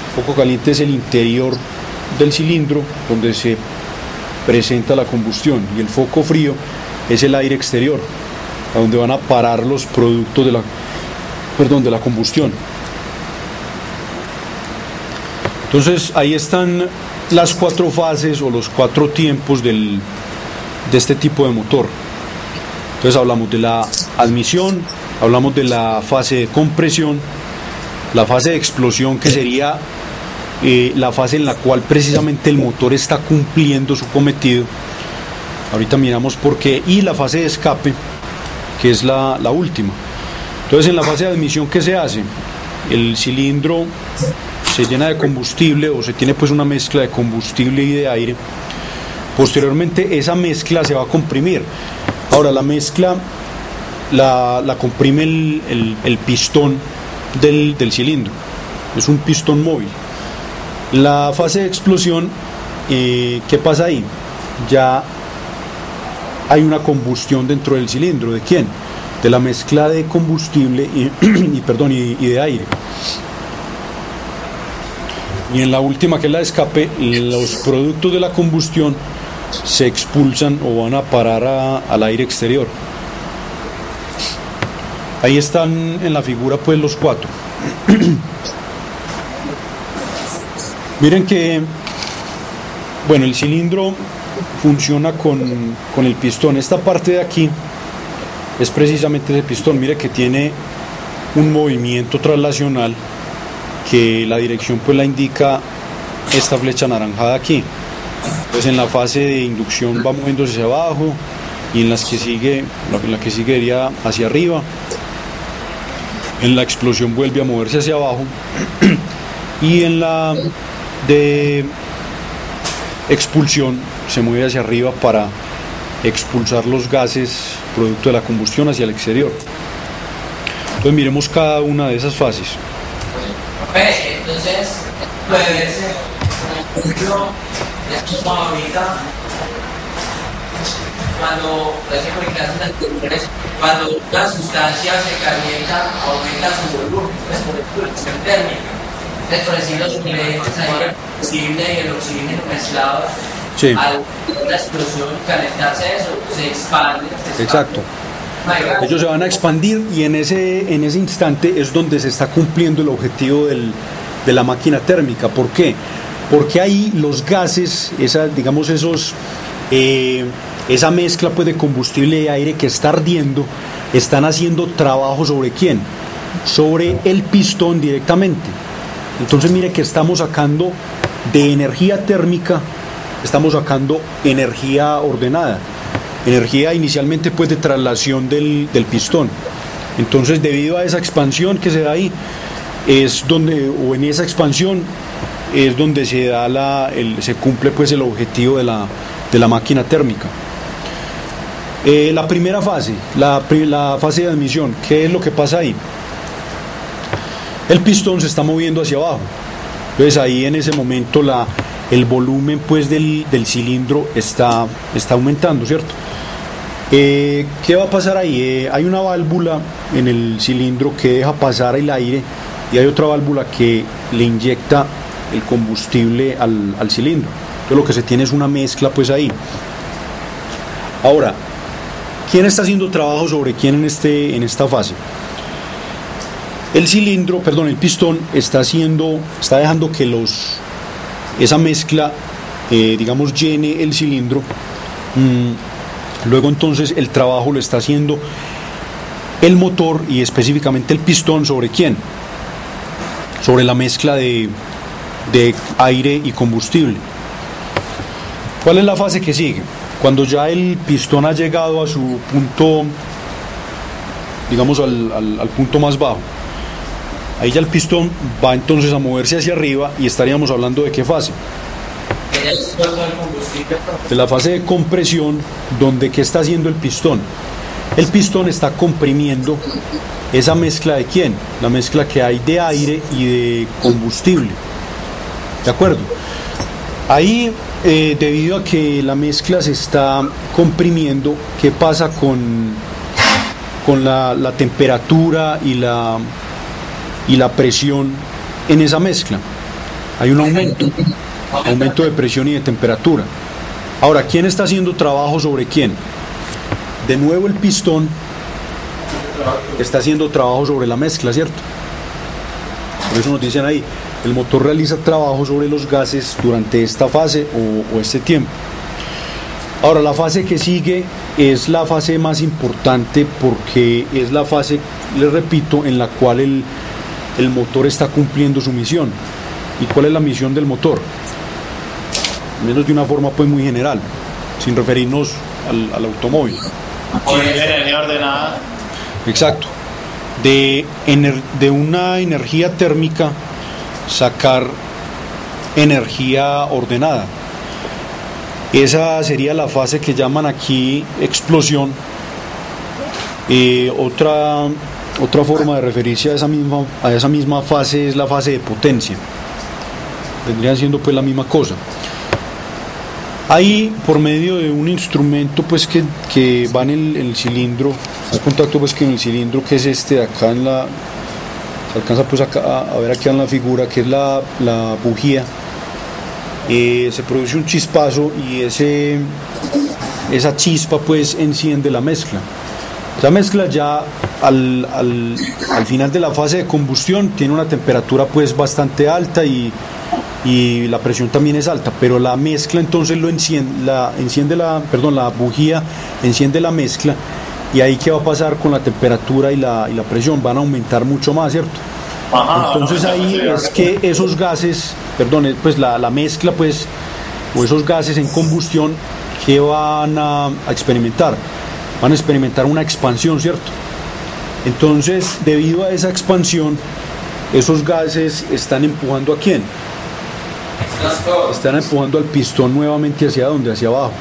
El foco caliente es el interior del cilindro donde se presenta la combustión, y el foco frío es el aire exterior, a donde van a parar los productos de la combustión. Entonces ahí están las 4 fases o los 4 tiempos de este tipo de motor. Entonces hablamos de la admisión, hablamos de la fase de compresión, la fase de explosión, que sería la fase en la cual precisamente el motor está cumpliendo su cometido. Ahorita miramos por qué. Y la fase de escape, que es la última. Entonces en la fase de admisión, ¿qué se hace? El cilindro se llena de combustible, o se tiene pues una mezcla de combustible y de aire. Posteriormente esa mezcla se va a comprimir. Ahora la mezcla la comprime el pistón del cilindro. Es un pistón móvil. La fase de explosión, ¿qué pasa ahí? Ya hay una combustión dentro del cilindro. ¿De quién? De la mezcla de combustible y de aire. Y en la última, que es la de escape, los productos de la combustión se expulsan o van a parar al aire exterior. Ahí están en la figura pues los 4. Miren que, bueno, el cilindro funciona con el pistón. Esta parte de aquí es precisamente ese pistón. Mire que tiene un movimiento traslacional, que la dirección pues la indica esta flecha anaranjada aquí. Pues en la fase de inducción va moviéndose hacia abajo, y en la que sigue iría hacia arriba. En la explosión vuelve a moverse hacia abajo, y en la de expulsión se mueve hacia arriba para expulsar los gases producto de la combustión hacia el exterior. Entonces miremos cada una de esas fases.
Entonces puede verse, por ejemplo, como ahorita, cuando una sustancia se calienta, aumenta su volumen, pues por explosión térmica. Entonces, por decir, los ingredientes ahí, el combustible y el oxígeno mezclados,
sí,
al la explosión, calentarse eso, se expande.
Exacto. Ellos se van a expandir, y en ese instante es donde se está cumpliendo el objetivo de la máquina térmica. ¿Por qué? Porque ahí los gases, esa mezcla pues de combustible y aire que está ardiendo, están haciendo trabajo ¿sobre quién? Sobre el pistón directamente. Entonces mire que estamos sacando de energía térmica, estamos sacando energía ordenada, energía inicialmente pues de traslación del pistón. Entonces, debido a esa expansión que se da ahí, en esa expansión es donde se cumple pues el objetivo de la máquina térmica. La primera fase, la fase de admisión, ¿qué es lo que pasa ahí? El pistón se está moviendo hacia abajo. Entonces ahí en ese momento el volumen pues del cilindro está aumentando, ¿cierto? ¿Qué va a pasar ahí? Hay una válvula en el cilindro que deja pasar el aire, y hay otra válvula que le inyecta el combustible al cilindro. Entonces lo que se tiene es una mezcla pues ahí. Ahora, ¿quién está haciendo trabajo sobre quién en esta fase? El pistón está dejando que esa mezcla llene el cilindro. Luego entonces el trabajo lo está haciendo el motor, y específicamente el pistón, ¿sobre quién? Sobre la mezcla de aire y combustible. ¿Cuál es la fase que sigue? Cuando ya el pistón ha llegado a su punto, al punto más bajo, ahí ya el pistón va entonces a moverse hacia arriba, y estaríamos hablando de qué fase.
En el esfuerzo del combustible.
De la fase de compresión, donde ¿qué está haciendo el pistón? El pistón está comprimiendo esa mezcla de ¿quién? La mezcla que hay de aire y de combustible. ¿De acuerdo? Ahí, debido a que la mezcla se está comprimiendo, ¿qué pasa con la temperatura y la presión en esa mezcla? Hay un aumento de presión y de temperatura. Ahora, ¿quién está haciendo trabajo sobre quién? De nuevo el pistón está haciendo trabajo sobre la mezcla, ¿cierto? Por eso nos dicen ahí, el motor realiza trabajo sobre los gases durante esta fase o este tiempo. Ahora, la fase que sigue es la fase más importante porque es la fase, les repito, en la cual el motor está cumpliendo su misión. ¿Y cuál es la misión del motor? Menos de una forma pues muy general, sin referirnos al automóvil.
Energía ordenada.
Exacto. De una energía térmica sacar energía ordenada. Esa sería la fase que llaman aquí explosión. Otra forma de referirse a esa misma fase es la fase de potencia. Vendrían siendo pues la misma cosa. Ahí, por medio de un instrumento pues que va en el cilindro, hay contacto pues que en el cilindro, que es este de acá se alcanza pues a ver aquí en la figura, que es la bujía, se produce un chispazo y esa chispa pues enciende la mezcla. La mezcla ya al final de la fase de combustión tiene una temperatura pues bastante alta y la presión también es alta, pero la mezcla entonces la bujía enciende la mezcla, y ahí qué va a pasar con la temperatura y la presión, van a aumentar mucho más, ¿cierto? Entonces ahí es que esos gases, pues la mezcla pues, o esos gases en combustión, ¿qué van a experimentar? Van a experimentar una expansión, ¿cierto? Entonces, debido a esa expansión, esos gases están empujando ¿a quién? Están empujando al pistón nuevamente hacia dónde, hacia abajo.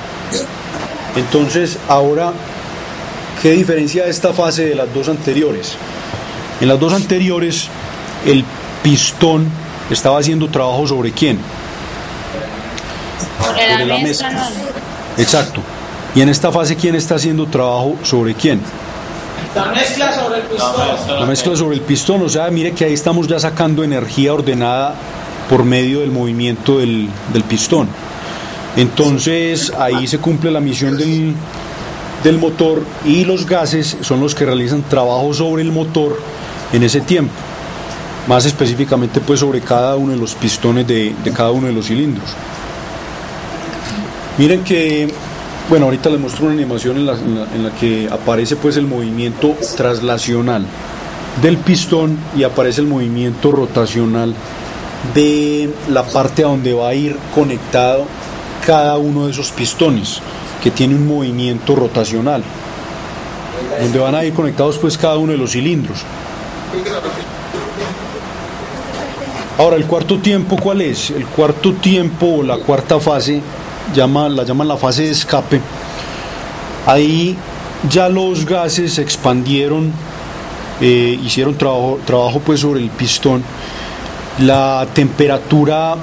Entonces, ahora, ¿qué diferencia esta fase de las dos anteriores? En las dos anteriores, el pistón estaba haciendo trabajo ¿sobre quién?
Sobre la mezcla.
Exacto. Y en esta fase, ¿quién está haciendo trabajo sobre quién?
La mezcla sobre el pistón.
La mezcla sobre el pistón. O sea, mire que ahí estamos ya sacando energía ordenada por medio del movimiento del pistón. Entonces ahí se cumple la misión del motor, y los gases son los que realizan trabajo sobre el motor en ese tiempo, más específicamente pues sobre cada uno de los pistones de cada uno de los cilindros. Miren que, bueno, ahorita les muestro una animación en la que aparece pues el movimiento traslacional del pistón y aparece el movimiento rotacional de la parte a donde va a ir conectado cada uno de esos pistones, que tiene un movimiento rotacional, donde van a ir conectados pues cada uno de los cilindros. Ahora, el cuarto tiempo, ¿cuál es? El cuarto tiempo, o la cuarta fase, la llaman la fase de escape. Ahí ya los gases se expandieron, hicieron trabajo pues sobre el pistón. La temperatura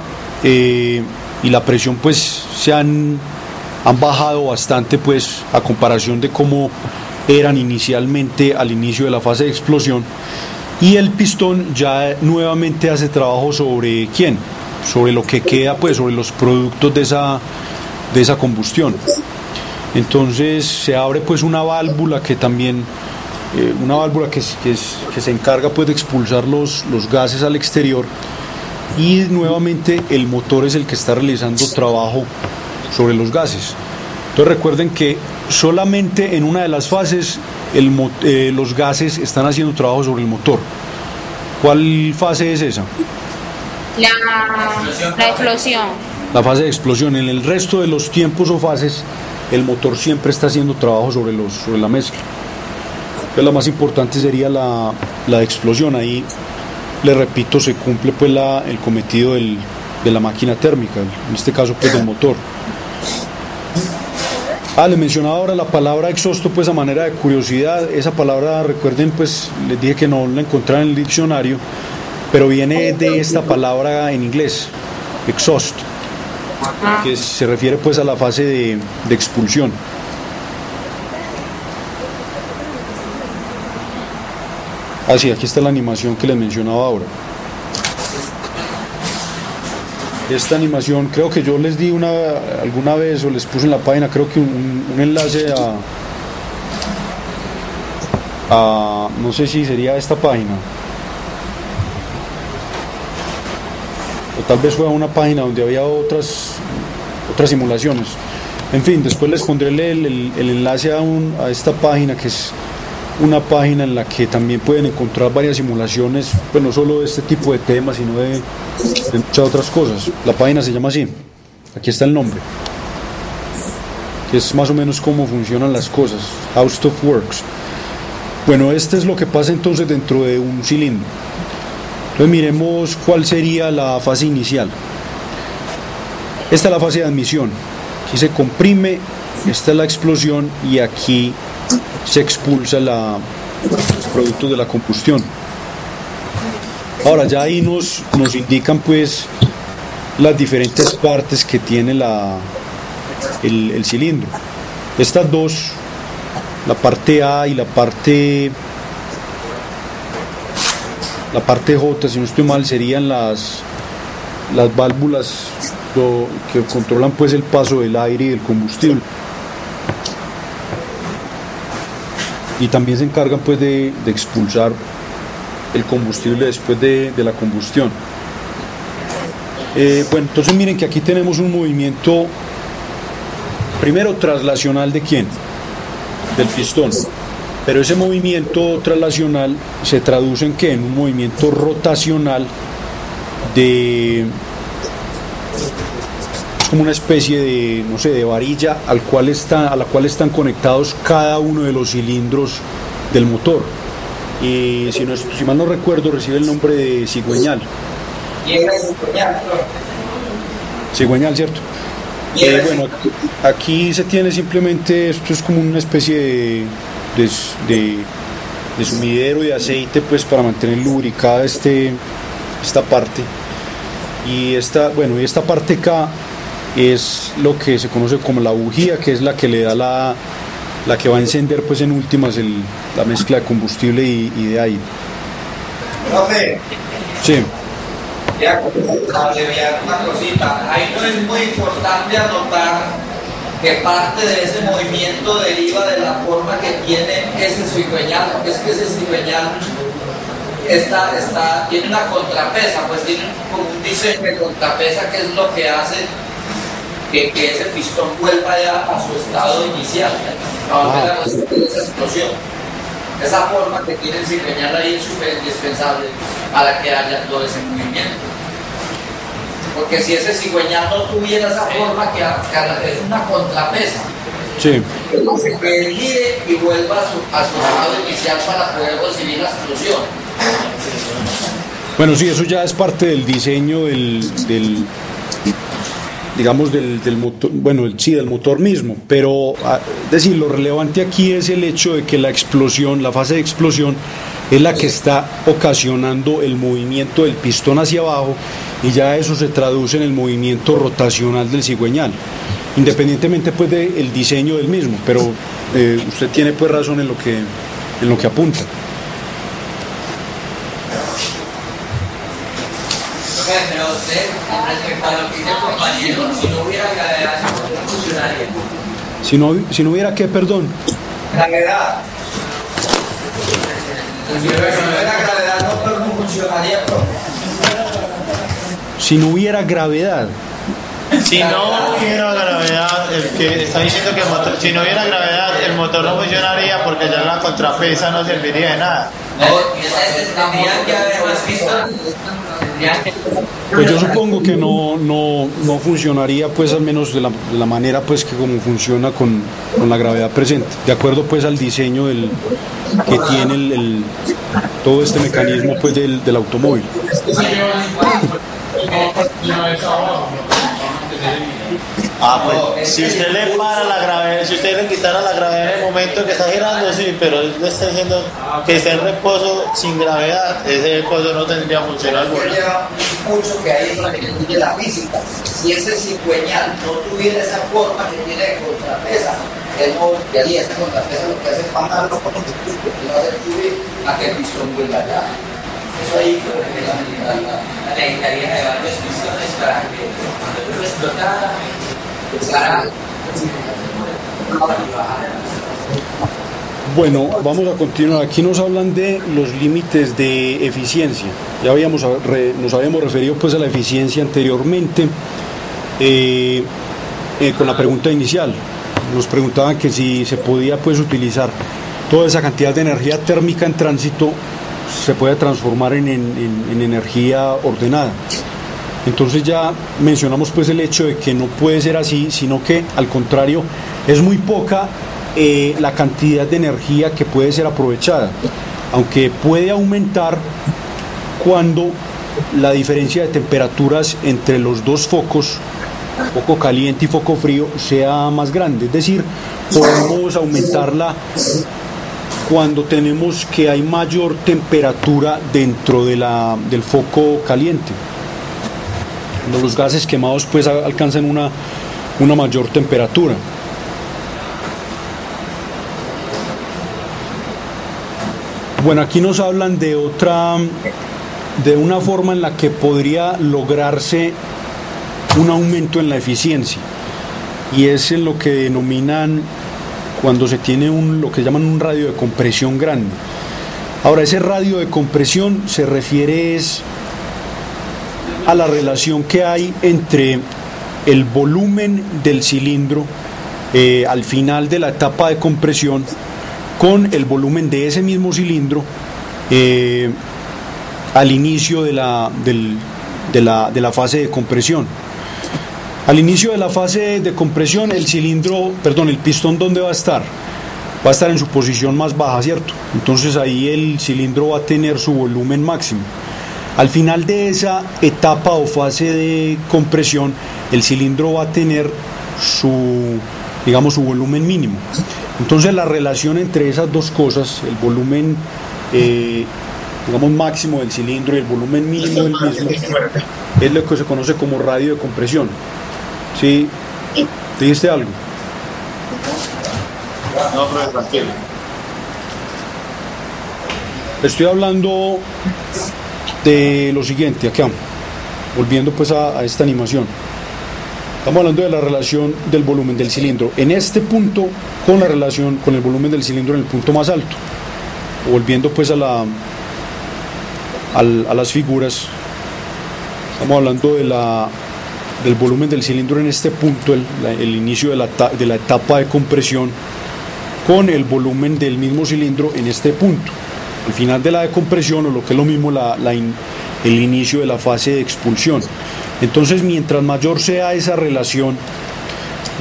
y la presión pues se han bajado bastante pues a comparación de cómo eran inicialmente al inicio de la fase de explosión, y el pistón ya nuevamente hace trabajo sobre ¿quién? Sobre lo que queda pues, sobre los productos de esa combustión. Entonces se abre pues una válvula que también que se encarga pues de expulsar los gases al exterior, y nuevamente el motor es el que está realizando trabajo sobre los gases. Entonces recuerden que solamente en una de las fases los gases están haciendo trabajo sobre el motor. ¿Cuál fase es esa?
La explosión.
La fase de explosión. En el resto de los tiempos o fases, el motor siempre está haciendo trabajo sobre la mezcla. Entonces la más importante sería la explosión. Ahí, le repito, se cumple pues el cometido del de la máquina térmica, en este caso pues del motor. Les mencionaba ahora la palabra exhausto, pues a manera de curiosidad. Esa palabra, recuerden, pues les dije que no la encontraban en el diccionario, pero viene de esta palabra en inglés, exhaust, que se refiere pues a la fase de expulsión. Sí, aquí está la animación que les mencionaba ahora. Esta animación, creo que yo les di alguna vez, o les puse en la página, creo que un enlace a no sé si sería esta página, o tal vez fue a una página donde había otras simulaciones. En fin, después les pondré el enlace a esta página, que es una página en la que también pueden encontrar varias simulaciones, pues no solo de este tipo de temas, sino de muchas otras cosas. La página se llama así, aquí está el nombre, que es más o menos cómo funcionan las cosas, How Stuff Works. Bueno, este es lo que pasa entonces dentro de un cilindro. Entonces miremos cuál sería la fase inicial. Esta es la fase de admisión, aquí se comprime, esta es la explosión y aquí se expulsa los productos de la combustión. Ahora ya ahí nos indican pues las diferentes partes que tiene el cilindro. Estas dos, la parte A y la parte J, si no estoy mal, serían las válvulas que controlan pues el paso del aire y del combustible. Y también se encargan pues de expulsar el combustible después de la combustión. Bueno, entonces miren que aquí tenemos un movimiento, primero traslacional de quién, del pistón, pero ese movimiento traslacional se traduce en qué, en un movimiento rotacional como una especie de, no sé, de varilla a la cual están conectados cada uno de los cilindros del motor. Y si mal no recuerdo, recibe el nombre de cigüeñal. Cigüeñal, ¿cierto? Bueno, aquí se tiene simplemente, esto es como una especie de sumidero de aceite pues para mantener lubricada esta parte. Y esta parte K es lo que se conoce como la bujía, que es la que le da la que va a encender pues en últimas la mezcla de combustible y de aire.
Profe,
sí.
Ya una cosita, ahí no es muy importante anotar que parte de ese movimiento deriva de la forma que tiene ese cigüeñal, porque es que ese cigüeñal tiene una contrapesa, pues tiene como un diseño de contrapesa, que es lo que hace que ese pistón vuelva ya a su estado inicial, a volver a recibir esa explosión. Esa forma que tiene el cigüeñal ahí es súper indispensable para que haya todo ese movimiento. Porque si ese cigüeñal no tuviera esa forma, que es una contrapesa,
sí,
que gire y vuelva a su estado inicial para poder recibir la explosión.
Bueno, sí, eso ya es parte del diseño del motor, bueno, del motor mismo, pero es decir, lo relevante aquí es el hecho de que la fase de explosión es la que está ocasionando el movimiento del pistón hacia abajo, y ya eso se traduce en el movimiento rotacional del cigüeñal, independientemente pues del diseño del mismo, pero usted tiene pues razón en lo que apunta.
Pero usted, respecto a lo que dice el compañero, si no hubiera gravedad, no funcionaría.
Si no hubiera qué, perdón.
Gravedad. Si no hubiera gravedad, no funcionaría.
Si no hubiera gravedad.
Si no hubiera gravedad, el que está diciendo que si no hubiera gravedad, el motor no funcionaría porque ya la contrapesa no serviría de nada.
Tendrían que haber más pistas.
Pues yo supongo que no funcionaría pues al menos de la manera pues que como funciona con la gravedad presente, de acuerdo pues al diseño que tiene todo este mecanismo pues del automóvil.
Pues si usted le para la gravedad, si usted le quitara la gravedad en el momento que está girando, sí, pero él le está diciendo que esté en reposo sin gravedad, ese coso no tendría función alguna.
Lleva un pulso que hay en la física. Si ese cigüeñal no tuviera esa forma que tiene de contrapesa, él no voltearía. Esa contrapesa lo que hace es bajarlo con un pulso y va a hacer subir a que el pistón vuelva allá. Eso ahí creo que
necesitaría de varios pistones para que cuando yo lo explotara,
Bueno, vamos a continuar. Aquí nos hablan de los límites de eficiencia. Ya nos habíamos referido pues a la eficiencia anteriormente con la pregunta inicial. Nos preguntaban que si se podía pues utilizar toda esa cantidad de energía térmica en tránsito, se puede transformar en energía ordenada. Entonces ya mencionamos pues el hecho de que no puede ser así, sino que al contrario es muy poca la cantidad de energía que puede ser aprovechada, aunque puede aumentar cuando la diferencia de temperaturas entre los dos focos, foco caliente y foco frío, sea más grande. Es decir, podemos aumentarla cuando tenemos que hay mayor temperatura dentro del foco caliente. Cuando los gases quemados pues alcanzan una mayor temperatura. Bueno, aquí nos hablan de una forma en la que podría lograrse un aumento en la eficiencia, y es en lo que denominan cuando se tiene lo que llaman un radio de compresión grande. Ahora, ese radio de compresión se refiere a la relación que hay entre el volumen del cilindro al final de la etapa de compresión con el volumen de ese mismo cilindro al inicio de la fase de compresión. Al inicio de la fase de compresión, el pistón, ¿dónde va a estar? Va a estar en su posición más baja, ¿cierto? Entonces ahí el cilindro va a tener su volumen máximo. Al final de esa etapa o fase de compresión, el cilindro va a tener su volumen mínimo. Entonces la relación entre esas dos cosas, el volumen máximo del cilindro y el volumen mínimo del mismo, es lo que se conoce como radio de compresión. ¿Sí? ¿Te dijiste algo?
No, pero tranquilo.
Estoy hablando de lo siguiente, acá, volviendo pues a esta animación. Estamos hablando de la relación del volumen del cilindro en este punto con la relación con el volumen del cilindro en el punto más alto. Volviendo pues a las figuras, estamos hablando del volumen del cilindro en este punto, el inicio de la etapa de compresión, con el volumen del mismo cilindro en este punto, al final de la decompresión, o lo que es lo mismo el inicio de la fase de expulsión. Entonces, mientras mayor sea esa relación,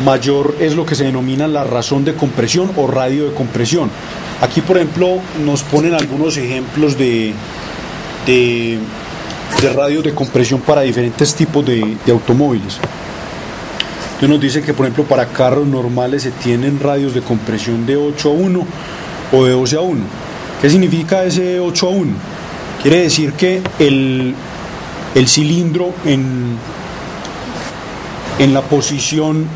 mayor es lo que se denomina la razón de compresión o radio de compresión. Aquí, por ejemplo, nos ponen algunos ejemplos de radios de compresión para diferentes tipos de automóviles. Entonces nos dice que, por ejemplo, para carros normales se tienen radios de compresión de 8-1 o de 12-1. ¿Qué significa ese 8-1? Quiere decir que el cilindro en la posición,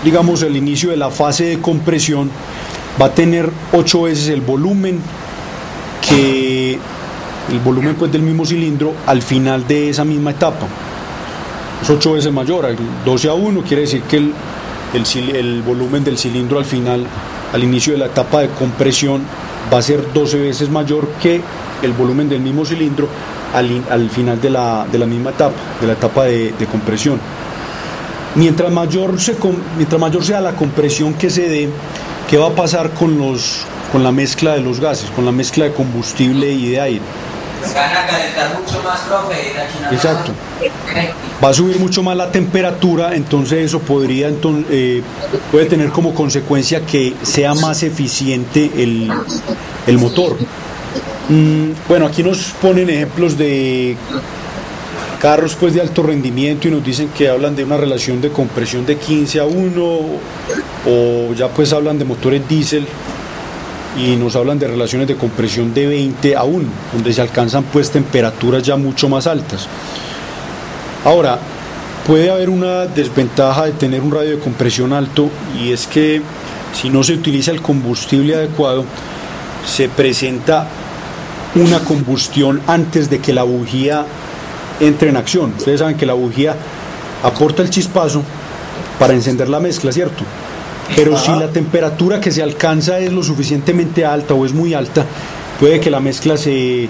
digamos, el inicio de la fase de compresión, va a tener 8 veces el volumen pues del mismo cilindro al final de esa misma etapa. Es 8 veces mayor. 12-1 quiere decir que el volumen del cilindro al final, al inicio de la etapa de compresión, va a ser 12 veces mayor que el volumen del mismo cilindro al final de la misma etapa, de la etapa de compresión. Mientras mayor sea la compresión que se dé, ¿qué va a pasar con la mezcla de los gases, con la mezcla de combustible y de aire?
Van a calentar mucho más, profe.
Exacto. Va a subir mucho más la temperatura, entonces eso puede tener como consecuencia que sea más eficiente el motor. Bueno, aquí nos ponen ejemplos de carros pues de alto rendimiento y nos dicen que hablan de una relación de compresión de 15:1, o ya pues hablan de motores diésel y nos hablan de relaciones de compresión de 20:1, donde se alcanzan pues temperaturas ya mucho más altas. Ahora, puede haber una desventaja de tener un radio de compresión alto, y es que si no se utiliza el combustible adecuado, se presenta una combustión antes de que la bujía entre en acción. Ustedes saben que la bujía aporta el chispazo para encender la mezcla, ¿cierto? Pero si la temperatura que se alcanza es lo suficientemente alta o es muy alta, puede que la mezcla se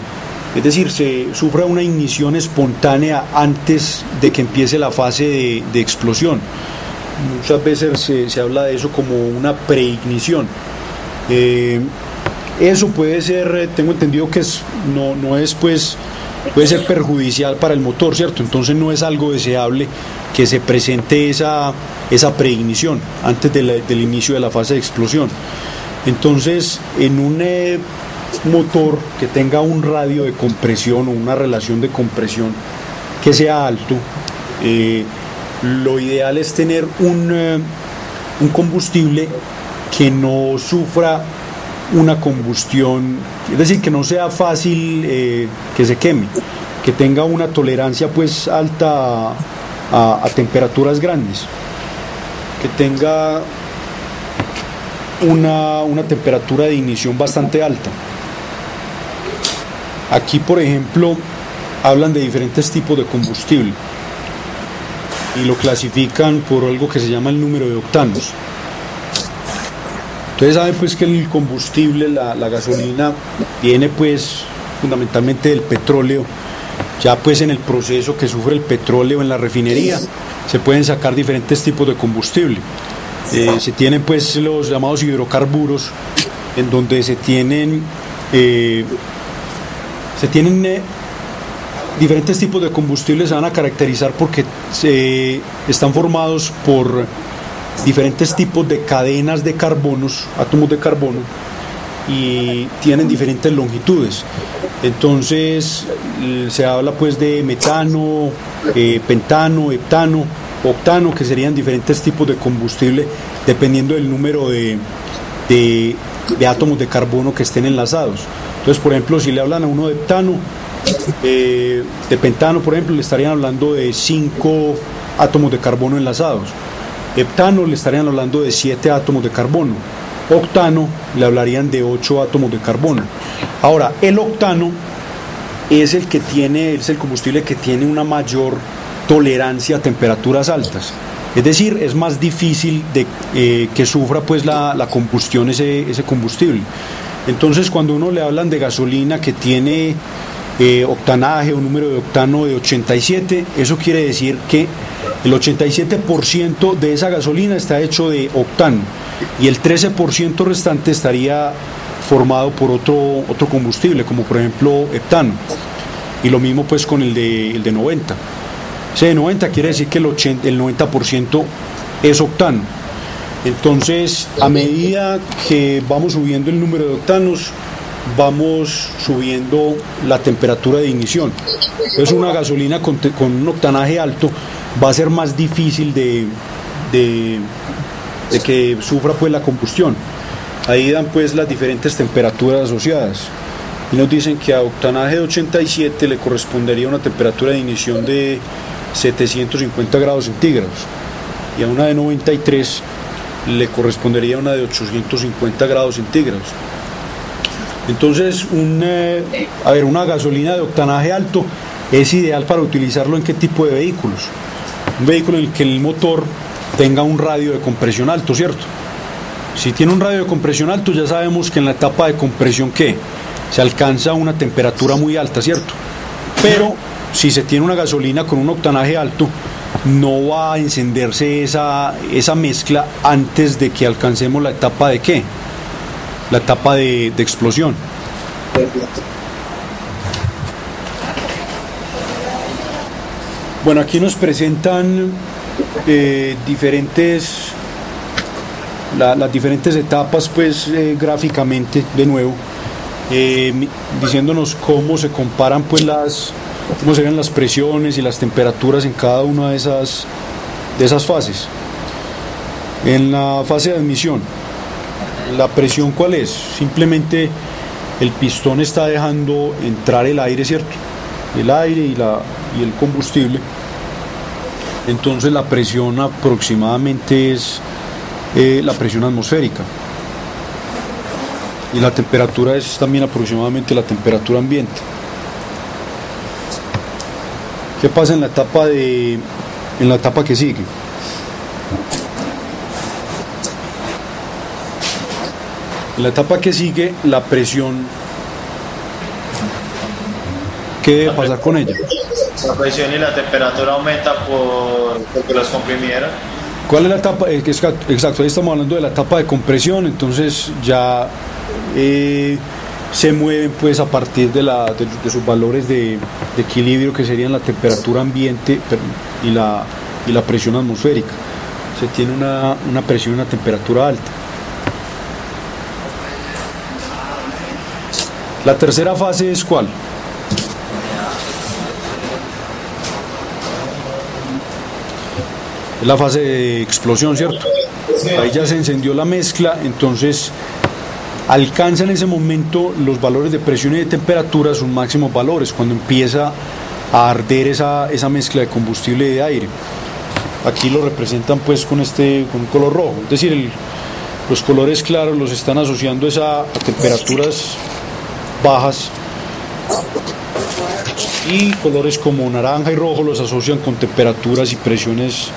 sufra una ignición espontánea antes de que empiece la fase de explosión. Muchas veces se habla de eso como una preignición. Eso puede ser, tengo entendido que no es pues, puede ser perjudicial para el motor, ¿cierto? Entonces no es algo deseable que se presente esa preignición antes del inicio de la fase de explosión. Entonces, en un motor que tenga un radio de compresión o una relación de compresión que sea alto, lo ideal es tener un combustible que no sufra una combustión, es decir, que no sea fácil que se queme, que tenga una tolerancia pues alta a temperaturas grandes, que tenga una temperatura de ignición bastante alta. Aquí, por ejemplo, hablan de diferentes tipos de combustible y lo clasifican por algo que se llama el número de octanos. Ustedes saben pues que el combustible, la gasolina, viene pues fundamentalmente del petróleo. Ya pues en el proceso que sufre el petróleo en la refinería se pueden sacar diferentes tipos de combustible. Se tienen pues los llamados hidrocarburos, en donde se tienen diferentes tipos de combustibles. Se van a caracterizar porque están formados por diferentes tipos de cadenas de carbonos, átomos de carbono, y tienen diferentes longitudes. Entonces se habla pues de metano, pentano, heptano, octano, que serían diferentes tipos de combustible dependiendo del número de átomos de carbono que estén enlazados. Entonces, por ejemplo, si le hablan a uno de heptano, de pentano, por ejemplo, le estarían hablando de 5 átomos de carbono enlazados. Heptano le estarían hablando de 7 átomos de carbono. Octano le hablarían de 8 átomos de carbono. Ahora, el octano es el combustible que tiene una mayor tolerancia a temperaturas altas. Es decir, es más difícil que sufra pues la combustión ese combustible. Entonces, cuando uno le hablan de gasolina que tiene octanaje o número de octano de 87, eso quiere decir que el 87% de esa gasolina está hecho de octano y el 13% restante estaría formado por otro combustible, como por ejemplo heptano. Y lo mismo pues con el de 90. Ese de 90 quiere decir que el 90% es octano. Entonces, a medida que vamos subiendo el número de octanos, vamos subiendo la temperatura de ignición. Entonces, una gasolina con un octanaje alto va a ser más difícil de que sufra pues la combustión. Ahí dan pues las diferentes temperaturas asociadas y nos dicen que a octanaje de 87 le correspondería una temperatura de ignición de 750 grados centígrados y a una de 93 le correspondería una de 850 grados centígrados. Entonces, una gasolina de octanaje alto es ideal para utilizarlo en qué tipo de vehículos. Un vehículo en el que el motor tenga un radio de compresión alto, ¿cierto? Si tiene un radio de compresión alto, ya sabemos que en la etapa de compresión se alcanza una temperatura muy alta, ¿cierto? Pero si se tiene una gasolina con un octanaje alto, no va a encenderse esa mezcla antes de que alcancemos la etapa de ¿qué? La etapa de explosión. Bueno, aquí nos presentan las diferentes etapas pues gráficamente de nuevo, diciéndonos cómo se comparan pues cómo serían las presiones y las temperaturas en cada una de esas fases. En la fase de admisión, la presión, ¿cuál es? Simplemente el pistón está dejando entrar el aire, ¿cierto? El aire y el combustible. Entonces la presión aproximadamente es la presión atmosférica. Y la temperatura es también aproximadamente la temperatura ambiente. ¿Qué pasa en la etapa que sigue? En la etapa que sigue, la presión, ¿qué debe pasar con ella?
La presión y la temperatura aumenta porque los comprimieron.
¿Cuál es la etapa? Exacto, ahí estamos hablando de la etapa de compresión, entonces ya se mueven pues a partir de sus valores de equilibrio, que serían la temperatura ambiente y la presión atmosférica. Se tiene una presión y una temperatura alta. La tercera fase es ¿cuál? Es la fase de explosión, ¿cierto? Ahí ya se encendió la mezcla, entonces alcanza en ese momento los valores de presión y de temperatura sus máximos valores, cuando empieza a arder esa mezcla de combustible y de aire. Aquí lo representan pues con un color rojo, es decir, los colores claros los están asociando a temperaturas bajas, y colores como naranja y rojo los asocian con temperaturas y presiones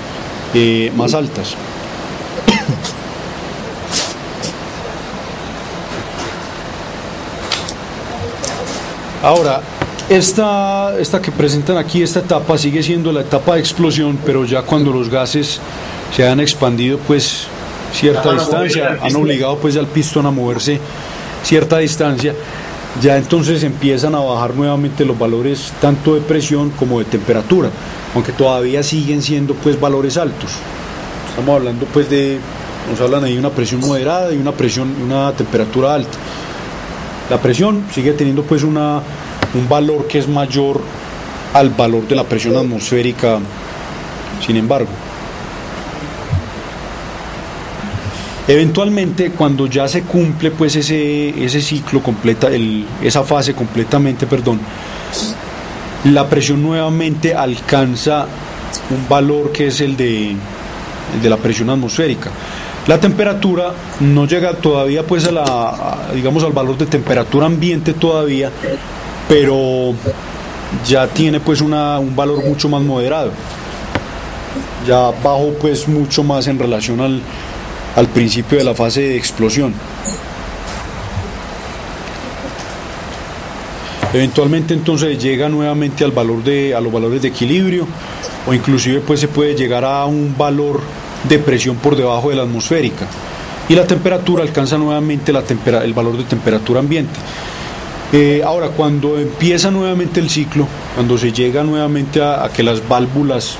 más altas. Ahora, esta que presentan aquí, esta etapa sigue siendo la etapa de explosión, pero ya cuando los gases se han expandido pues cierta distancia, han obligado pues al pistón a moverse cierta distancia, ya entonces empiezan a bajar nuevamente los valores tanto de presión como de temperatura, aunque todavía siguen siendo pues valores altos. Estamos hablando pues nos hablan ahí de una presión moderada y una temperatura alta. La presión sigue teniendo pues un valor que es mayor al valor de la presión atmosférica, sin embargo. Eventualmente, cuando ya se cumple pues ese ciclo esa fase completamente, la presión nuevamente alcanza un valor que es el de la presión atmosférica. La temperatura no llega todavía pues digamos al valor de temperatura ambiente todavía, pero ya tiene pues un valor mucho más moderado. Ya bajó pues mucho más en relación al principio de la fase de explosión. Eventualmente entonces llega nuevamente a los valores de equilibrio, o inclusive pues se puede llegar a un valor de presión por debajo de la atmosférica, y la temperatura alcanza nuevamente el valor de temperatura ambiente. Ahora, cuando empieza nuevamente el ciclo, cuando se llega nuevamente a que las válvulas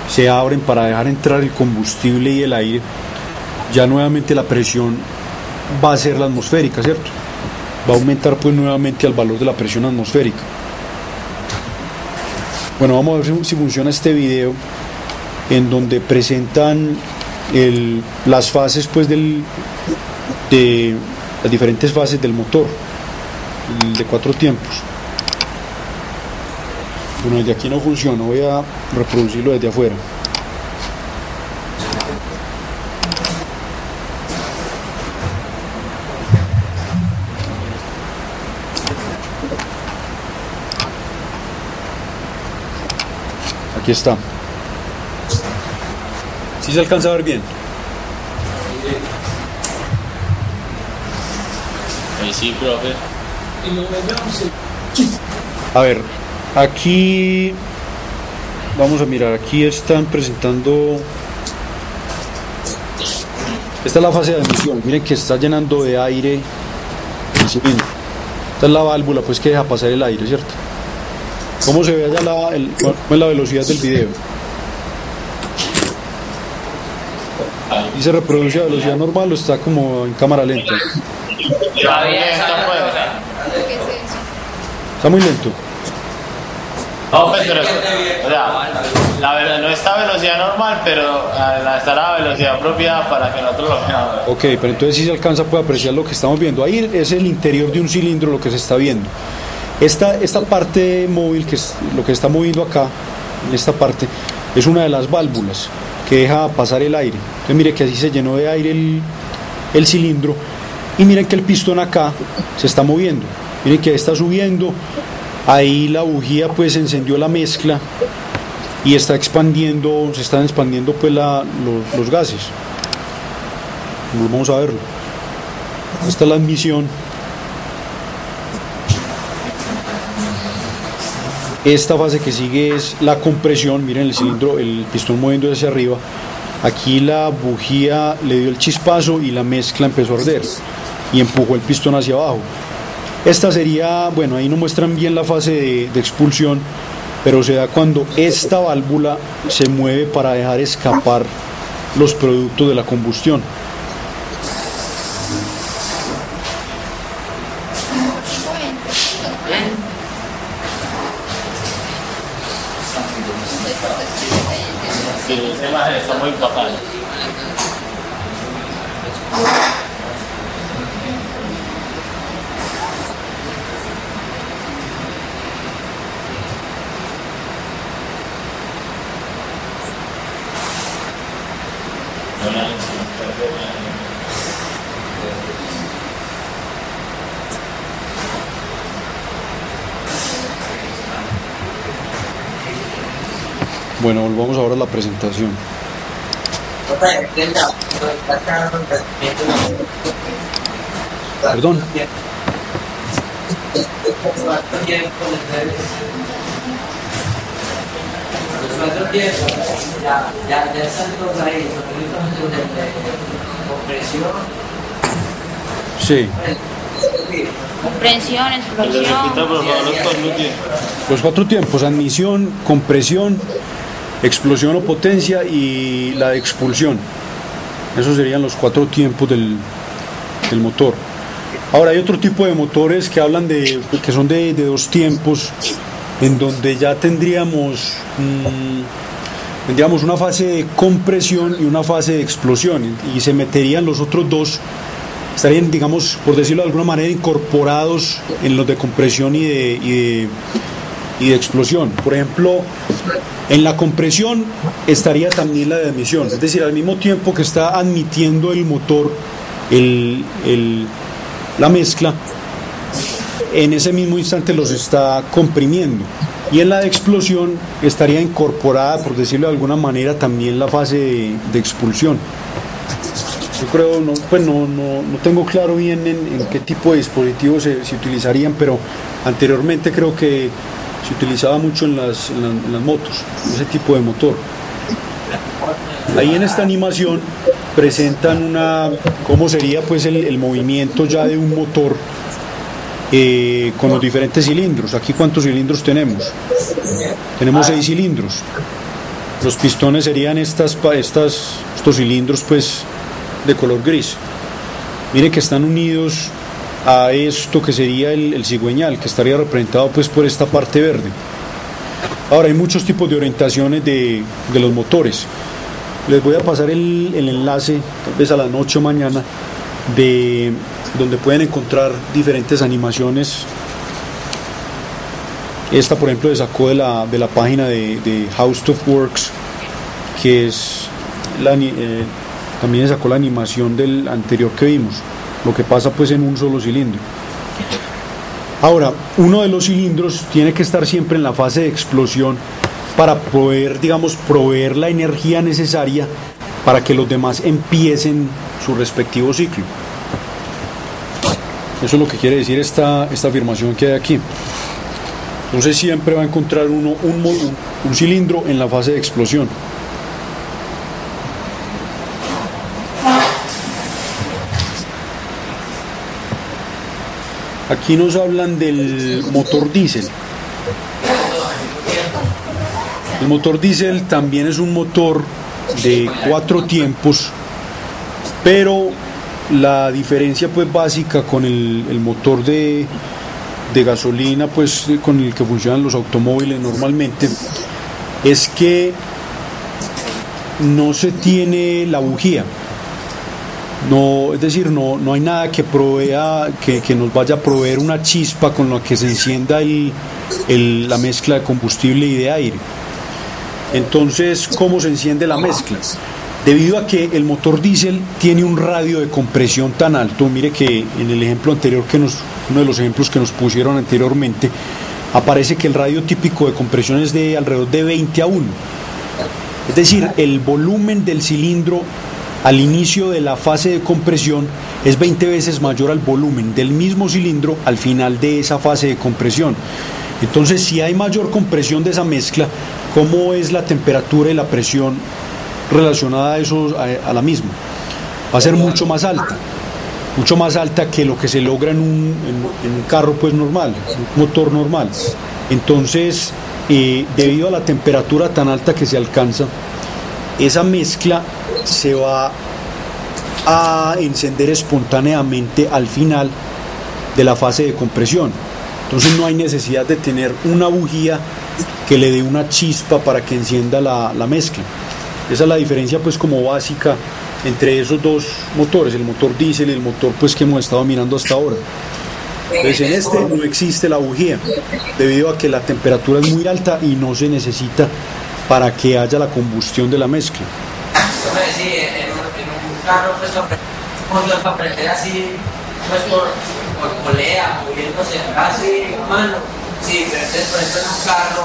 se abren para dejar entrar el combustible y el aire, ya nuevamente la presión va a ser la atmosférica, ¿cierto? Va a aumentar pues nuevamente al valor de la presión atmosférica. Bueno, vamos a ver si funciona este video en donde presentan las fases pues de las diferentes fases del motor, de 4 tiempos. Bueno, desde aquí no funciona, voy a reproducirlo desde afuera. Aquí está. ¿Sí se alcanza a ver bien?
Ahí sí, profe.
A ver, aquí vamos a mirar, aquí están presentando, esta es la fase de admisión, miren que está llenando de aire el cilindro. Esta es la válvula pues que deja pasar el aire, ¿cierto? ¿Cómo se ve allá cuál es la velocidad del video? ¿Y se reproduce a velocidad normal o está como en cámara lenta?
Todavía está fuera.
Está muy lento.
No, pues, pero, o sea, no está a velocidad normal, pero está a la velocidad apropiada para que nosotros lo veamos.
Ok, pero entonces si se alcanza puede apreciar lo que estamos viendo. Ahí es el interior de un cilindro lo que se está viendo. Esta parte móvil, que es lo que está moviendo acá, en esta parte, es una de las válvulas que deja pasar el aire. Entonces mire que así se llenó de aire el cilindro, y miren que el pistón acá se está moviendo. Miren que está subiendo. Ahí la bujía pues encendió la mezcla y está expandiendo, se están expandiendo pues los gases. Vamos a verlo. Esta es la admisión. Esta fase que sigue es la compresión. Miren el cilindro, el pistón moviendo hacia arriba. Aquí la bujía le dio el chispazo y la mezcla empezó a arder y empujó el pistón hacia abajo. Esta sería, bueno, ahí no muestran bien la fase de expulsión, pero se da cuando esta válvula se mueve para dejar escapar los productos de la combustión.
Sí, esa imagen está muy bacana.
Bueno, volvamos ahora a la presentación. Perdón.
Ya están todos ahí, compresión.
Sí.
Comprensión,
Repita,
explosión.
por favor, los 4 tiempos.
Los 4 tiempos: admisión, compresión, explosión o potencia y la de expulsión. Esos serían los 4 tiempos del motor. Ahora hay otro tipo de motores que hablan que son de 2 tiempos, en donde ya tendríamos una fase de compresión y una fase de explosión, y se meterían los otros 2, estarían, digamos, por decirlo de alguna manera, incorporados en los de compresión y de explosión. Por ejemplo, en la compresión estaría también la de admisión, es decir, al mismo tiempo que está admitiendo el motor la mezcla, en ese mismo instante los está comprimiendo. Y en la de explosión estaría incorporada, por decirlo de alguna manera, también la fase de expulsión. Yo creo, no tengo claro bien en qué tipo de dispositivos se utilizarían, pero anteriormente creo que se utilizaba mucho en las motos, ese tipo de motor. Ahí en esta animación presentan cómo sería pues el movimiento ya de un motor con los diferentes cilindros. Aquí, ¿cuántos cilindros tenemos? Tenemos 6 cilindros. Los pistones serían estos cilindros pues de color gris. Mire que están unidos a esto que sería el cigüeñal, que estaría representado pues por esta parte verde. Ahora, hay muchos tipos de orientaciones de los motores. Les voy a pasar el enlace, tal vez a la noche o mañana, de donde pueden encontrar diferentes animaciones. Esta, por ejemplo, se sacó de la página de How Stuff Works, que es también se sacó la animación del anterior que vimos, lo que pasa pues en un solo cilindro. Ahora, uno de los cilindros tiene que estar siempre en la fase de explosión para poder, digamos, proveer la energía necesaria para que los demás empiecen su respectivo ciclo. Eso es lo que quiere decir esta afirmación que hay aquí. Entonces siempre va a encontrar uno un cilindro en la fase de explosión. Aquí nos hablan del motor diésel. El motor diésel también es un motor de 4 tiempos, pero la diferencia pues básica con el motor de de gasolina, pues con el que funcionan los automóviles normalmente, es que no se tiene la bujía. No, es decir, no hay nada que provea, que nos vaya a proveer una chispa con la que se encienda la mezcla de combustible y de aire. Entonces, ¿cómo se enciende la mezcla? Debido a que el motor diésel tiene un radio de compresión tan alto, mire que en el ejemplo anterior, uno de los ejemplos que nos pusieron anteriormente, aparece que el radio típico de compresión es de alrededor de 20 a 1. Es decir, el volumen del cilindro al inicio de la fase de compresión es 20 veces mayor al volumen del mismo cilindro al final de esa fase de compresión. Entonces, si hay mayor compresión de esa mezcla, ¿cómo es la temperatura y la presión relacionada a la misma? Va a ser mucho más alta que lo que se logra en un carro pues normal, un motor normal. Entonces, debido a la temperatura tan alta que se alcanza, esa mezcla se va a encender espontáneamente al final de la fase de compresión. Entonces no hay necesidad de tener una bujía que le dé una chispa para que encienda la mezcla. Esa es la diferencia pues como básica entre esos dos motores, el motor diésel y el motor pues que hemos estado mirando hasta ahora. Entonces en este no existe la bujía debido a que la temperatura es muy alta y no se necesita para que haya la combustión de la mezcla.
Sí, en un carro pues para aprender así pues por polea, moviéndose así mano. Sí, pero entonces por ejemplo en un carro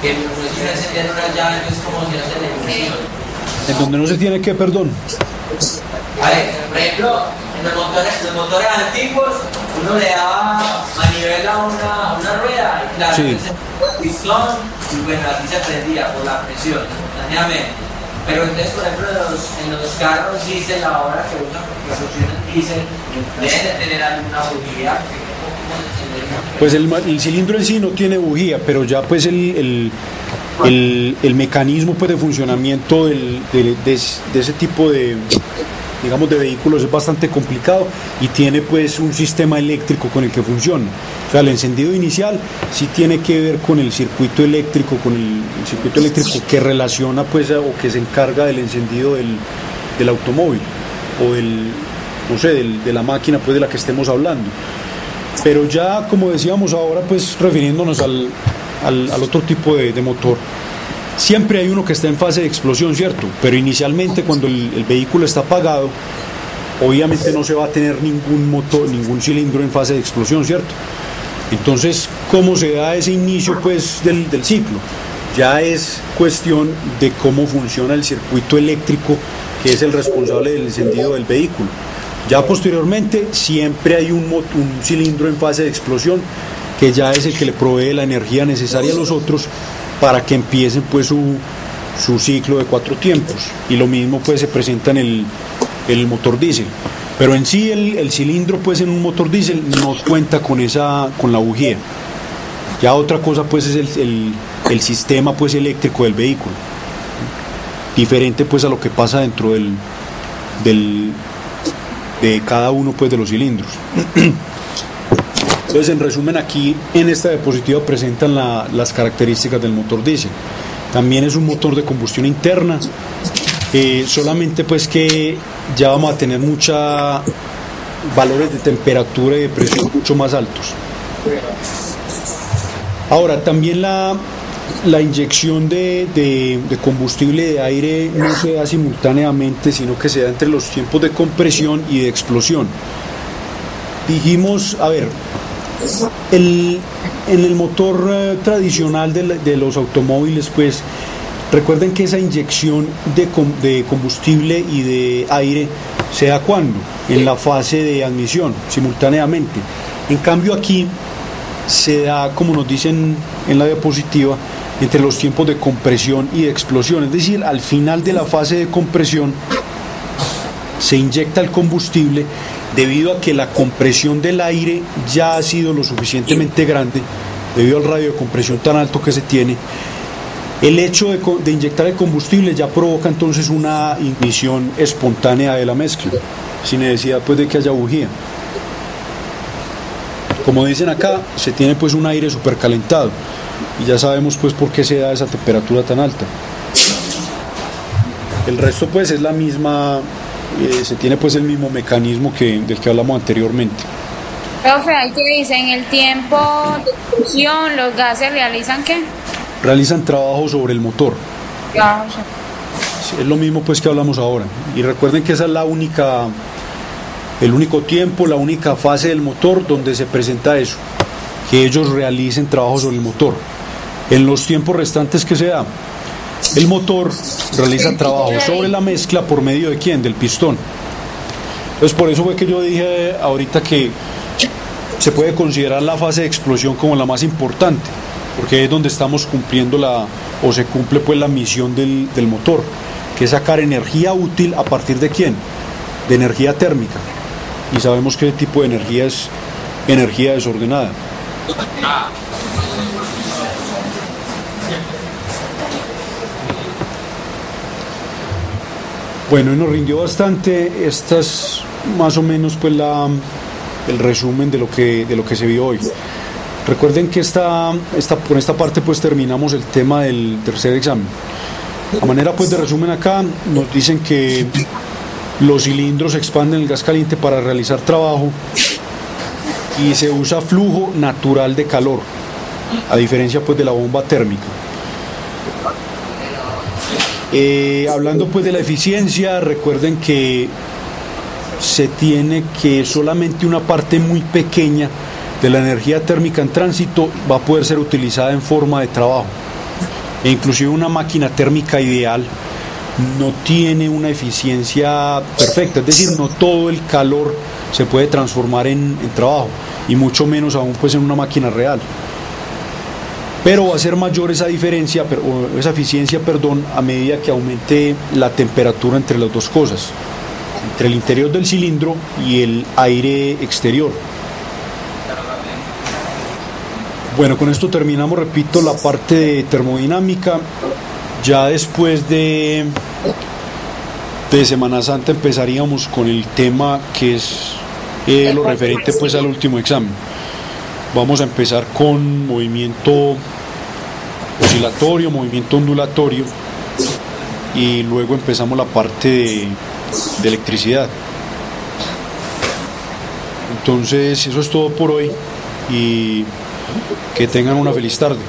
que no se encender una llave, entonces cómo se hace la ignición.
¿En donde no se tiene que, perdón?
Vale, por ejemplo, en los motores antiguos uno le daba manivela a una rueda y claro,
sí,
el pistón y bueno, así se prendía por la presión instantáneamente. Pero entonces, por ejemplo, en los carros diésel, ahora que usan que funcionan diésel, deben de tener alguna bujía.
Pues el cilindro en sí no tiene bujía, pero ya pues el mecanismo pues de funcionamiento de ese tipo de, digamos, de vehículos es bastante complicado y tiene pues un sistema eléctrico con el que funciona. O sea, el encendido inicial sí tiene que ver con el circuito eléctrico, que relaciona pues o que se encarga del encendido del automóvil o de la máquina pues de la que estemos hablando. Pero ya, como decíamos ahora, pues refiriéndonos al otro tipo de motor, siempre hay uno que está en fase de explosión, ¿cierto? Pero inicialmente cuando el vehículo está apagado, obviamente no se va a tener ningún cilindro en fase de explosión, ¿cierto? Entonces, ¿cómo se da ese inicio pues del ciclo? Ya es cuestión de cómo funciona el circuito eléctrico, que es el responsable del encendido del vehículo. Ya posteriormente siempre hay un cilindro en fase de explosión que ya es el que le provee la energía necesaria a los otros para que empiecen pues su ciclo de 4 tiempos, y lo mismo pues se presenta en el motor diésel. Pero en sí el cilindro pues en un motor diésel no cuenta con la bujía. Ya otra cosa pues es el sistema pues eléctrico del vehículo, diferente pues a lo que pasa dentro de cada uno pues de los cilindros. Entonces, en resumen, aquí en esta diapositiva presentan las características del motor diésel. También es un motor de combustión interna, solamente pues que ya vamos a tener valores de temperatura y de presión mucho más altos. Ahora, también la inyección de combustible de aire no se da simultáneamente, sino que se da entre los tiempos de compresión y de explosión. Dijimos, a ver, en el motor tradicional de los automóviles, pues recuerden que esa inyección de combustible y de aire se da cuando, en la fase de admisión, simultáneamente. En cambio aquí se da, como nos dicen en la diapositiva, entre los tiempos de compresión y de explosión, es decir, al final de la fase de compresión se inyecta el combustible debido a que la compresión del aire ya ha sido lo suficientemente grande, debido al radio de compresión tan alto que se tiene. El hecho de inyectar el combustible ya provoca entonces una ignición espontánea de la mezcla, sin necesidad pues de que haya bujía. Como dicen acá, se tiene pues un aire supercalentado y ya sabemos pues por qué se da esa temperatura tan alta. El resto pues es la misma, se tiene pues el mismo mecanismo del que hablamos anteriormente.
Profe, ahí te dicen el tiempo de explosión, los gases realizan ¿qué?
Realizan trabajo sobre el motor.
Ya, o sea,
Es lo mismo pues que hablamos ahora. Y recuerden que esa es el único tiempo, la única fase del motor donde se presenta eso, que ellos realicen trabajo sobre el motor. En los tiempos restantes que se da, el motor realiza trabajo sobre la mezcla por medio de ¿quién? Del pistón. Entonces por eso fue que yo dije ahorita que se puede considerar la fase de explosión como la más importante, porque es donde estamos cumpliendo o se cumple pues la misión del motor, que es sacar energía útil a partir de ¿quién? De energía térmica. Y sabemos que ese tipo de energía es energía desordenada. Bueno, y nos rindió bastante. Esta es más o menos pues el resumen de lo que se vio hoy. Recuerden que con esta parte pues terminamos el tema del tercer examen. A manera pues de resumen acá nos dicen que los cilindros expanden el gas caliente para realizar trabajo y se usa flujo natural de calor, a diferencia pues de la bomba térmica. Hablando pues de la eficiencia, recuerden que se tiene que solamente una parte muy pequeña de la energía térmica en tránsito va a poder ser utilizada en forma de trabajo. E inclusive una máquina térmica ideal no tiene una eficiencia perfecta, es decir, no todo el calor se puede transformar en trabajo, y mucho menos aún pues en una máquina real. Pero va a ser mayor esa diferencia, o esa eficiencia, a medida que aumente la temperatura entre las dos cosas, entre el interior del cilindro y el aire exterior. Bueno, con esto terminamos, repito, la parte de termodinámica. Ya después de Semana Santa empezaríamos con el tema que es lo referente pues al último examen. Vamos a empezar con movimiento oscilatorio, movimiento ondulatorio, y luego empezamos la parte de electricidad. Entonces eso es todo por hoy y que tengan una feliz tarde.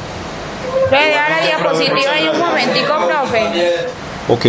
Voy a dar la diapositiva ahí un momentico, profe.
Ok.